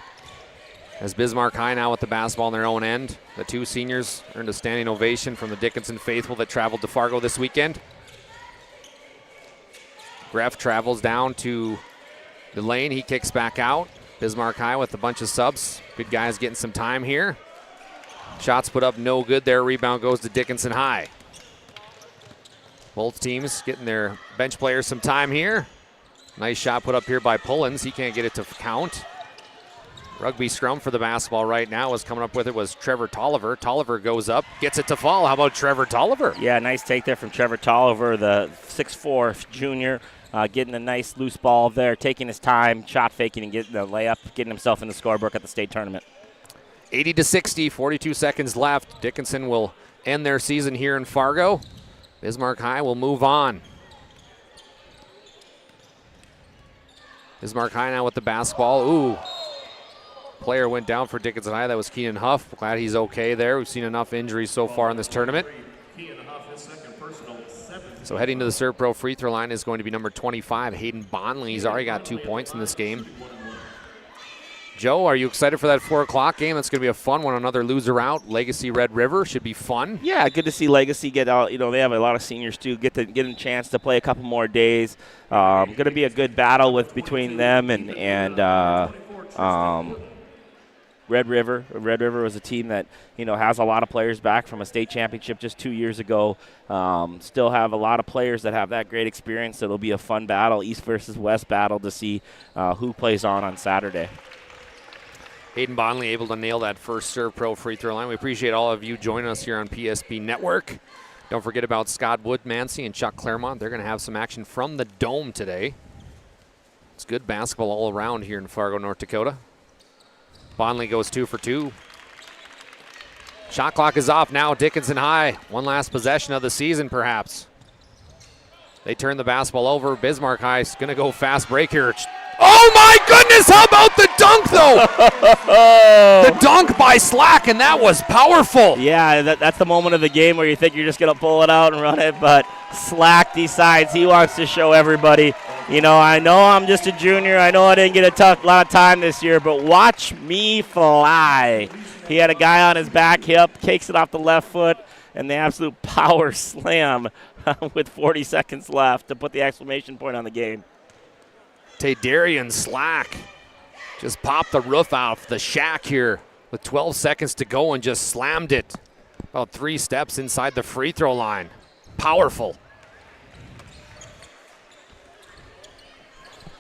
As Bismarck High now with the basketball on their own end. The two seniors earned a standing ovation from the Dickinson faithful that traveled to Fargo this weekend. Greff travels down to the lane. He kicks back out. Bismarck High with a bunch of subs. Good guys getting some time here. Shots put up no good there. Rebound goes to Dickinson High. Both teams getting their bench players some time here. Nice shot put up here by Pullins. He can't get it to count. Rugby scrum for the basketball right now was coming up with it was Trevor Tolliver. Tolliver goes up, gets it to fall. How about Trevor Tolliver? Yeah, nice take there from Trevor Tolliver, the 6'4 junior, getting a nice loose ball there, taking his time, shot faking and getting the layup, getting himself in the scorebook at the state tournament. 80-60, 42 seconds left. Dickinson will end their season here in Fargo. Bismarck High will move on. Bismarck High now with the basketball. Ooh. Player went down for Dickinson High. That was Keenan Huff. Glad he's okay there. We've seen enough injuries so far in this tournament. So heading to the Serve Pro free throw line is going to be number 25, Hayden Bonley. He's already got 2 points in this game. Joe, are you excited for that 4 o'clock game? That's going to be a fun one. Another loser out. Legacy Red River should be fun. Yeah, good to see Legacy get out. They have a lot of seniors too. Get a chance to play a couple more days. Going to be a good battle between them and Red River. Red River was a team that has a lot of players back from a state championship just 2 years ago. Still have a lot of players that have that great experience. So it'll be a fun battle, East versus West battle to see who plays on Saturday. Hayden Bonley able to nail that first Serve Pro free throw line. We appreciate all of you joining us here on PSP Network. Don't forget about Scott Woodmansey and Chuck Claremont. They're going to have some action from the Dome today. It's good basketball all around here in Fargo, North Dakota. Bonley goes 2 for 2. Shot clock is off now. Dickinson High, one last possession of the season perhaps. They turn the basketball over. Bismarck High is going to go fast break here. Oh my goodness, how about the dunk though? The dunk by Slack, and that was powerful. Yeah, that's the moment of the game where you think you're just going to pull it out and run it, but Slack decides he wants to show everybody, I know I'm just a junior. I know I didn't get a lot of time this year, but watch me fly. He had a guy on his back hip, takes it off the left foot, and the absolute power slam with 40 seconds left to put the exclamation point on the game. Taydarian Slack just popped the roof off the shack here with 12 seconds to go and just slammed it about 3 steps inside the free throw line. Powerful.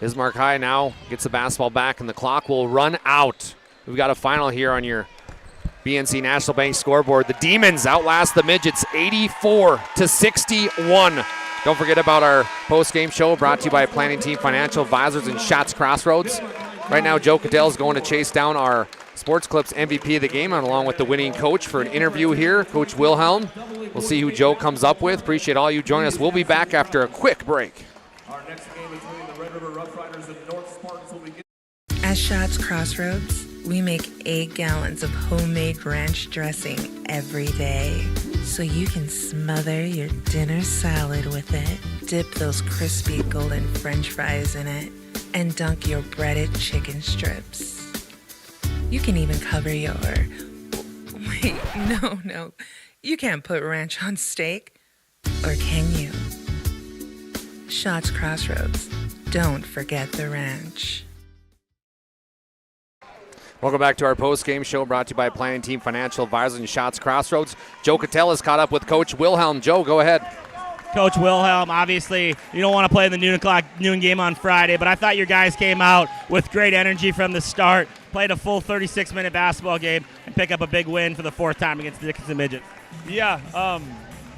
Bismarck High now gets the basketball back and the clock will run out. We've got a final here on your BNC National Bank scoreboard. The Demons outlast the Midgets 84-61. Don't forget about our post-game show brought to you by Planning Team Financial Advisors and Shots Crossroads. Right now, Joe KITTELL is going to chase down our Sports Clips MVP of the game, and along with the winning coach for an interview here, Coach Wilhelm. We'll see who Joe comes up with. Appreciate all you joining us. We'll be back after a quick break. Our next game between the Red River Rough Riders and North Spartans will begin. At Shots Crossroads, we make 8 gallons of homemade ranch dressing every day, so you can smother your dinner salad with it, dip those crispy golden French fries in it, and dunk your breaded chicken strips. You can even cover your Wait, no. You can't put ranch on steak. Or can you? Shots Crossroads. Don't forget the ranch. Welcome back to our post-game show brought to you by Planning Team Financial Advisors and Shots Crossroads. Joe KITTELL is caught up with Coach Wilhelm. Joe, go ahead. Coach Wilhelm, obviously you don't want to play the noon game on Friday, but I thought your guys came out with great energy from the start, played a full 36-minute basketball game, and pick up a big win for the fourth time against the Dickinson Midgets. Yeah,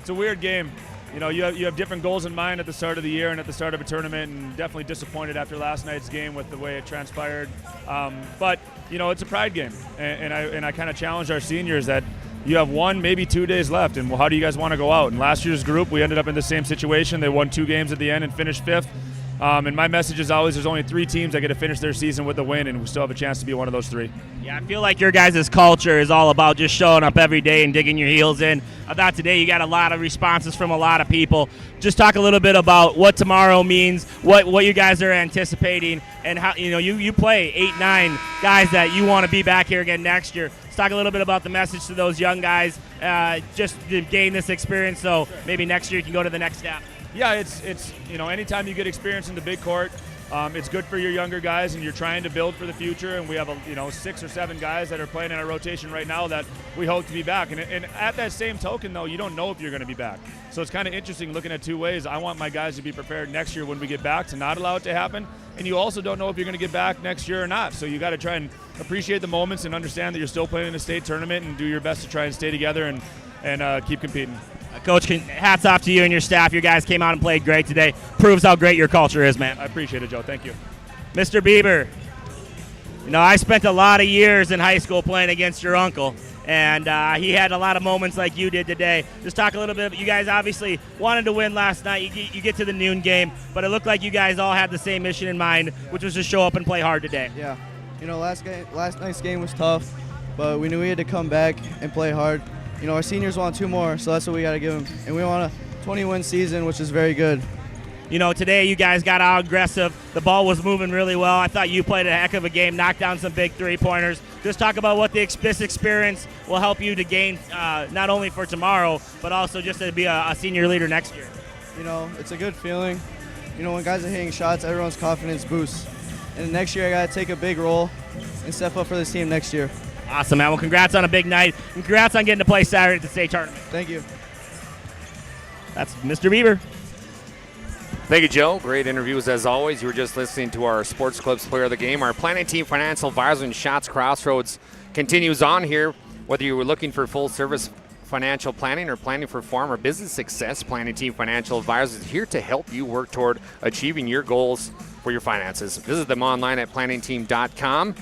it's a weird game. You know, you have different goals in mind at the start of the year and at the start of a tournament, and definitely disappointed after last night's game with the way it transpired. But you know, it's a pride game, and I kind of challenged our seniors that you have 1, maybe 2 days left, and how do you guys want to go out? And last year's group, we ended up in the same situation. They won 2 games at the end and finished 5th. And my message is always there's only 3 teams that get to finish their season with a win, and we still have a chance to be one of those 3. Yeah, I feel like your guys' culture is all about just showing up every day and digging your heels in. I thought today you got a lot of responses from a lot of people. Just talk a little bit about what tomorrow means, what you guys are anticipating, and how you play 8, 9 guys that you want to be back here again next year. Let's talk a little bit about the message to those young guys, just to gain this experience, so maybe next year you can go to the next step. Yeah, it's anytime you get experience in the big court, it's good for your younger guys, and you're trying to build for the future. And we have 6 or 7 guys that are playing in our rotation right now that we hope to be back. And at that same token, though, you don't know if you're going to be back. So it's kind of interesting looking at 2 ways. I want my guys to be prepared next year when we get back to not allow it to happen. And you also don't know if you're going to get back next year or not. So you got to try and appreciate the moments and understand that you're still playing in a state tournament, and do your best to try and stay together and keep competing. Coach, hats off to you and your staff. You guys came out and played great today. Proves how great your culture is, man. I appreciate it, Joe. Thank you. Mr. Bieber, I spent a lot of years in high school playing against your uncle, and he had a lot of moments like you did today. Just talk a little bit. You guys obviously wanted to win last night. You get to the noon game, but it looked like you guys all had the same mission in mind, which was to show up and play hard today. Yeah. Last night's game was tough, but we knew we had to come back and play hard. Our seniors want 2 more, so that's what we got to give them. And we want a 20-win season, which is very good. Today you guys got out aggressive. The ball was moving really well. I thought you played a heck of a game, knocked down some big 3-pointers. Just talk about what this experience will help you to gain, not only for tomorrow, but also just to be a senior leader next year. It's a good feeling. When guys are hitting shots, everyone's confidence boosts. And next year I got to take a big role and step up for this team next year. Awesome, man. Well, congrats on a big night, and congrats on getting to play Saturday at the state tournament. Thank you. That's Mr. Bieber. Thank you, Joe. Great interviews as always. You were just listening to our Sports Clips Player of the Game. Our Planning Team Financial Advisor and Shots Crossroads continues on here. Whether you were looking for full-service financial planning or planning for farm or business success, Planning Team Financial Advisors is here to help you work toward achieving your goals for your finances. Visit them online at planningteam.com.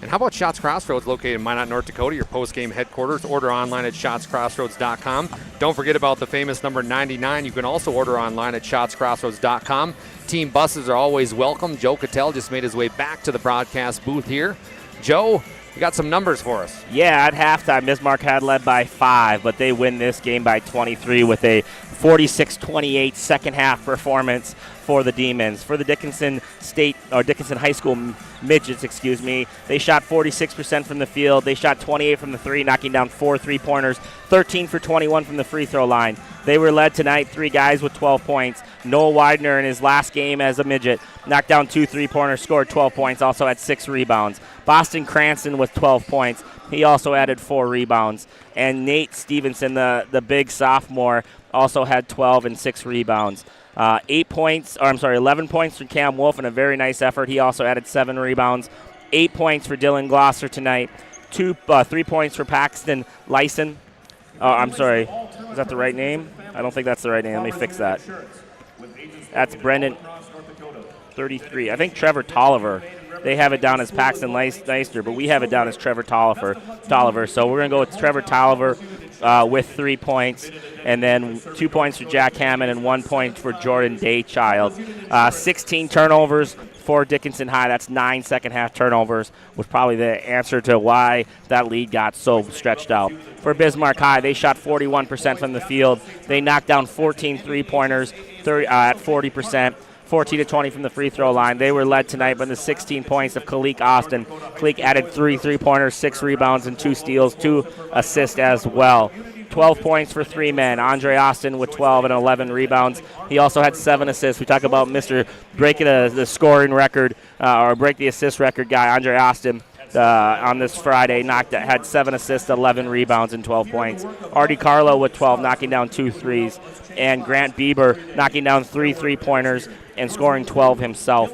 And how about Shots Crossroads, located in Minot, North Dakota, your post-game headquarters? Order online at shotscrossroads.com. Don't forget about the famous number 99. You can also order online at shotscrossroads.com. Team buses are always welcome. Joe KITTELL just made his way back to the broadcast booth here. Joe, you got some numbers for us. Yeah, at halftime, Bismarck had led by 5, but they win this game by 23 with a 46-28 second half performance for the Demons. For the Dickinson High School Midgets, they shot 46% from the field. They shot 28 from the 3, knocking down 4 3-pointers, 13 for 21 from the free throw line. They were led tonight, 3 guys with 12 points. Noah Widener in his last game as a midget knocked down 2 3-pointers, scored 12 points, also had 6 rebounds. Boston Cranston with 12 points. He also added 4 rebounds. And Nate Stevenson, the big sophomore, also had 12 and 6 rebounds. 11 points for Cam Wolf in a very nice effort. He also added 7 rebounds. 8 points for Dylan Glosser tonight. 3 points for Paxton Lyson. Is that the right name? I don't think that's the right name. Let me fix that. That's Brendan, 33. I think Trevor Tolliver. They have it down as Paxton Leister, but we have it down as Trevor Tolliver. So we're going to go with Trevor Tolliver with 3 points, and then 2 points for Jack Hammond and 1 point for Jordan Daychild. 16 turnovers for Dickinson High. That's 9 second-half turnovers, was probably the answer to why that lead got so stretched out. For Bismarck High, they shot 41% from the field. They knocked down 14 3-pointers at 40%. 14-20 from the free throw line. They were led tonight by the 16 points of Kalik Austin. Kalik added 3 3-pointers, 6 rebounds, and 2 steals, 2 assists as well. 12 points for 3 men. Andre Austin with 12 and 11 rebounds. He also had 7 assists. We talk about Mr. breaking the scoring record or break the assist record guy, Andre Austin. On this Friday, had 7 assists, 11 rebounds, and 12 points. Artie Carlo with 12, knocking down 2 threes. And Grant Bieber knocking down 3 3-pointers and scoring 12 himself.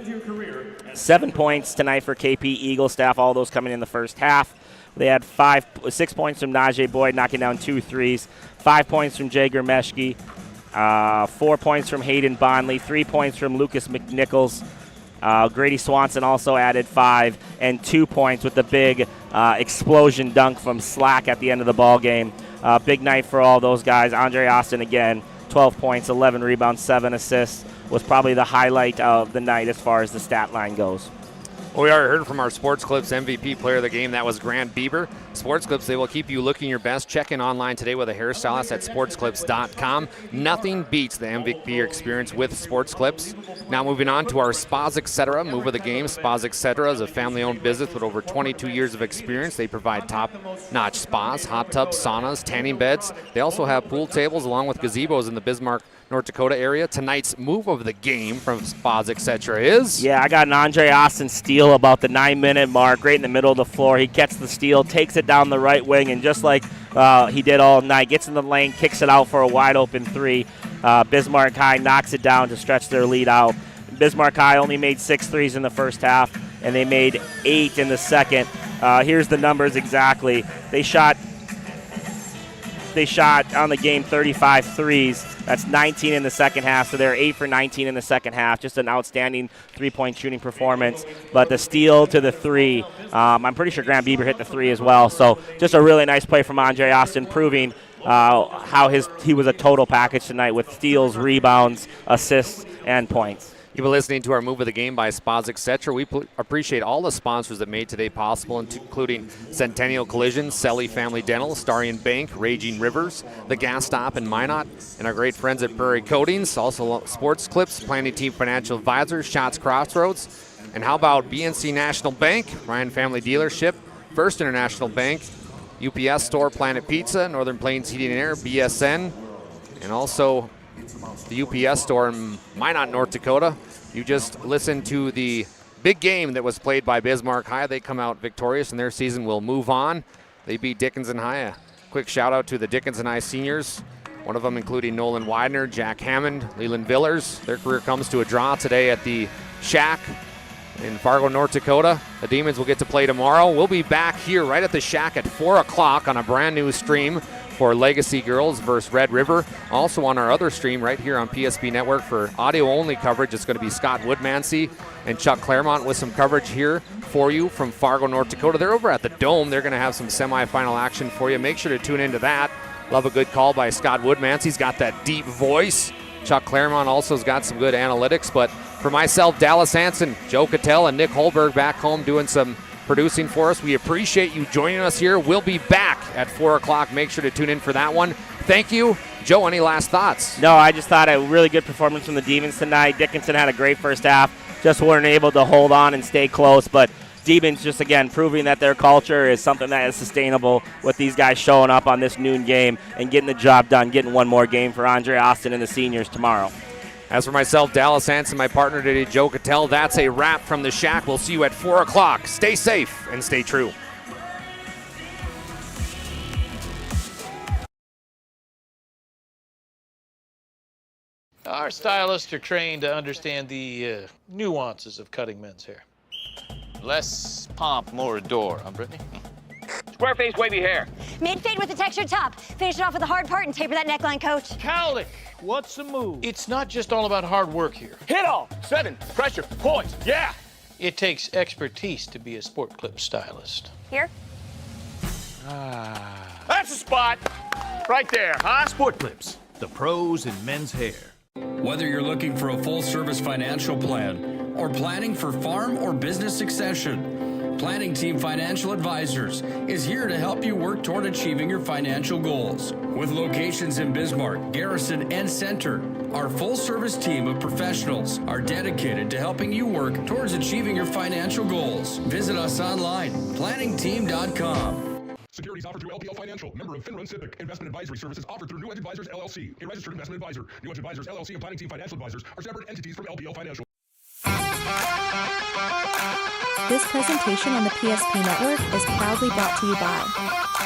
7 points tonight for KP Eagle staff, all those coming in the first half. They had 6 points from Najee Boyd, knocking down 2 threes. 5 points from Jager Meshke. 4 points from Hayden Bondley. 3 points from Lucas McNichols. Grady Swanson also added 5 and 2 points with the big explosion dunk from Slack at the end of the ball game. Big night for all those guys. Andre Austin again, 12 points, 11 rebounds, 7 assists, was probably the highlight of the night as far as the stat line goes. Well, we already heard from our Sports Clips MVP player of the game. That was Grant Bieber. Sports Clips, they will keep you looking your best. Check in online today with a hairstylist at sportsclips.com. Nothing beats the MVP experience with Sports Clips. Now moving on to our Spas Etc. move of the game. Spas Etc. is a family-owned business with over 22 years of experience. They provide top-notch spas, hot tubs, saunas, tanning beds. They also have pool tables along with gazebos in the Bismarck, North Dakota area. Tonight's move of the game from Spas Etc. is? Yeah, I got an Andre Austin steal about the 9-minute mark, right in the middle of the floor. He gets the steal, takes it down the right wing, and just like he did all night, gets in the lane, kicks it out for a wide-open 3. Bismarck High knocks it down to stretch their lead out. Bismarck High only made 6 threes in the first half, and they made 8 in the second. Here's the numbers exactly. They shot on the game 35 threes. That's 19 in the second half, so they're 8 for 19 in the second half. Just an outstanding three-point shooting performance. But the steal to the 3, I'm pretty sure Grant Bieber hit the 3 as well. So just a really nice play from Andre Austin, proving how he was a total package tonight with steals, rebounds, assists, and points. You've been listening to our Move of the Game by Spas Etc. We appreciate all the sponsors that made today possible, including Centennial Collision, Selly Family Dental, Starian Bank, Raging Rivers, The Gas Stop in Minot, and our great friends at Prairie Coatings, also Sports Clips, Planning Team Financial Advisors, Shots Crossroads, and how about BNC National Bank, Ryan Family Dealership, First International Bank, UPS Store, Planet Pizza, Northern Plains Heating and Air, BSN, and also the UPS Store in Minot, North Dakota. You just listened to the big game that was played by Bismarck High. They come out victorious, and their season will move on. They beat Dickinson High. A quick shout-out to the Dickinson High seniors, one of them including Nolan Widener, Jack Hammond, Leland Villers. Their career comes to a draw today at the Shack in Fargo, North Dakota. The Demons will get to play tomorrow. We'll be back here right at the Shack at 4 o'clock on a brand-new stream for Legacy Girls versus Red River. Also on our other stream right here on PSP Network for audio-only coverage, it's going to be Scott Woodmansey and Chuck Claremont with some coverage here for you from Fargo, North Dakota. They're over at the Dome. They're going to have some semifinal action for you. Make sure to tune into that. Love a good call by Scott Woodmansey. He's got that deep voice. Chuck Claremont also has got some good analytics. But for myself, Dallas Hanson, Joe Kittel, and Nick Holberg back home doing some producing for us. We appreciate you joining us here. We'll be back at 4 o'clock. Make sure to tune in for that one. Thank you. Joe, any last thoughts? No, I just thought a really good performance from the Demons tonight. Dickinson had a great first half. Just weren't able to hold on and stay close. But Demons just, again, proving that their culture is something that is sustainable with these guys showing up on this noon game and getting the job done, getting one more game for Andre Austin and the seniors tomorrow. As for myself, Dallas Hanson, my partner today, Joe Kittel, that's a wrap from the Shack. We'll see you at 4 o'clock. Stay safe and stay true. Our stylists are trained to understand the nuances of cutting men's hair. Less pomp, more adore, huh, Brittany? Square face, wavy hair. Mid-fade with a textured top. Finish it off with the hard part and taper that neckline, coach. Cowlick, what's the move? It's not just all about hard work here. Hit all. 7. Pressure. Points. Yeah. It takes expertise to be a sport clip stylist. Here? That's the spot. Right there, huh? Sport Clips, the pros in men's hair. Whether you're looking for a full-service financial plan or planning for farm or business succession, Planning Team Financial Advisors is here to help you work toward achieving your financial goals. With locations in Bismarck, Garrison, and Center, our full-service team of professionals are dedicated to helping you work towards achieving your financial goals. Visit us online, planningteam.com. Securities offered through LPL Financial, member of FINRA SIPC. Investment advisory services offered through New Edge Advisors, LLC, a registered investment advisor. New Edge Advisors, LLC, and Planning Team Financial Advisors are separate entities from LPL Financial. This presentation on the PSP Network is proudly brought to you by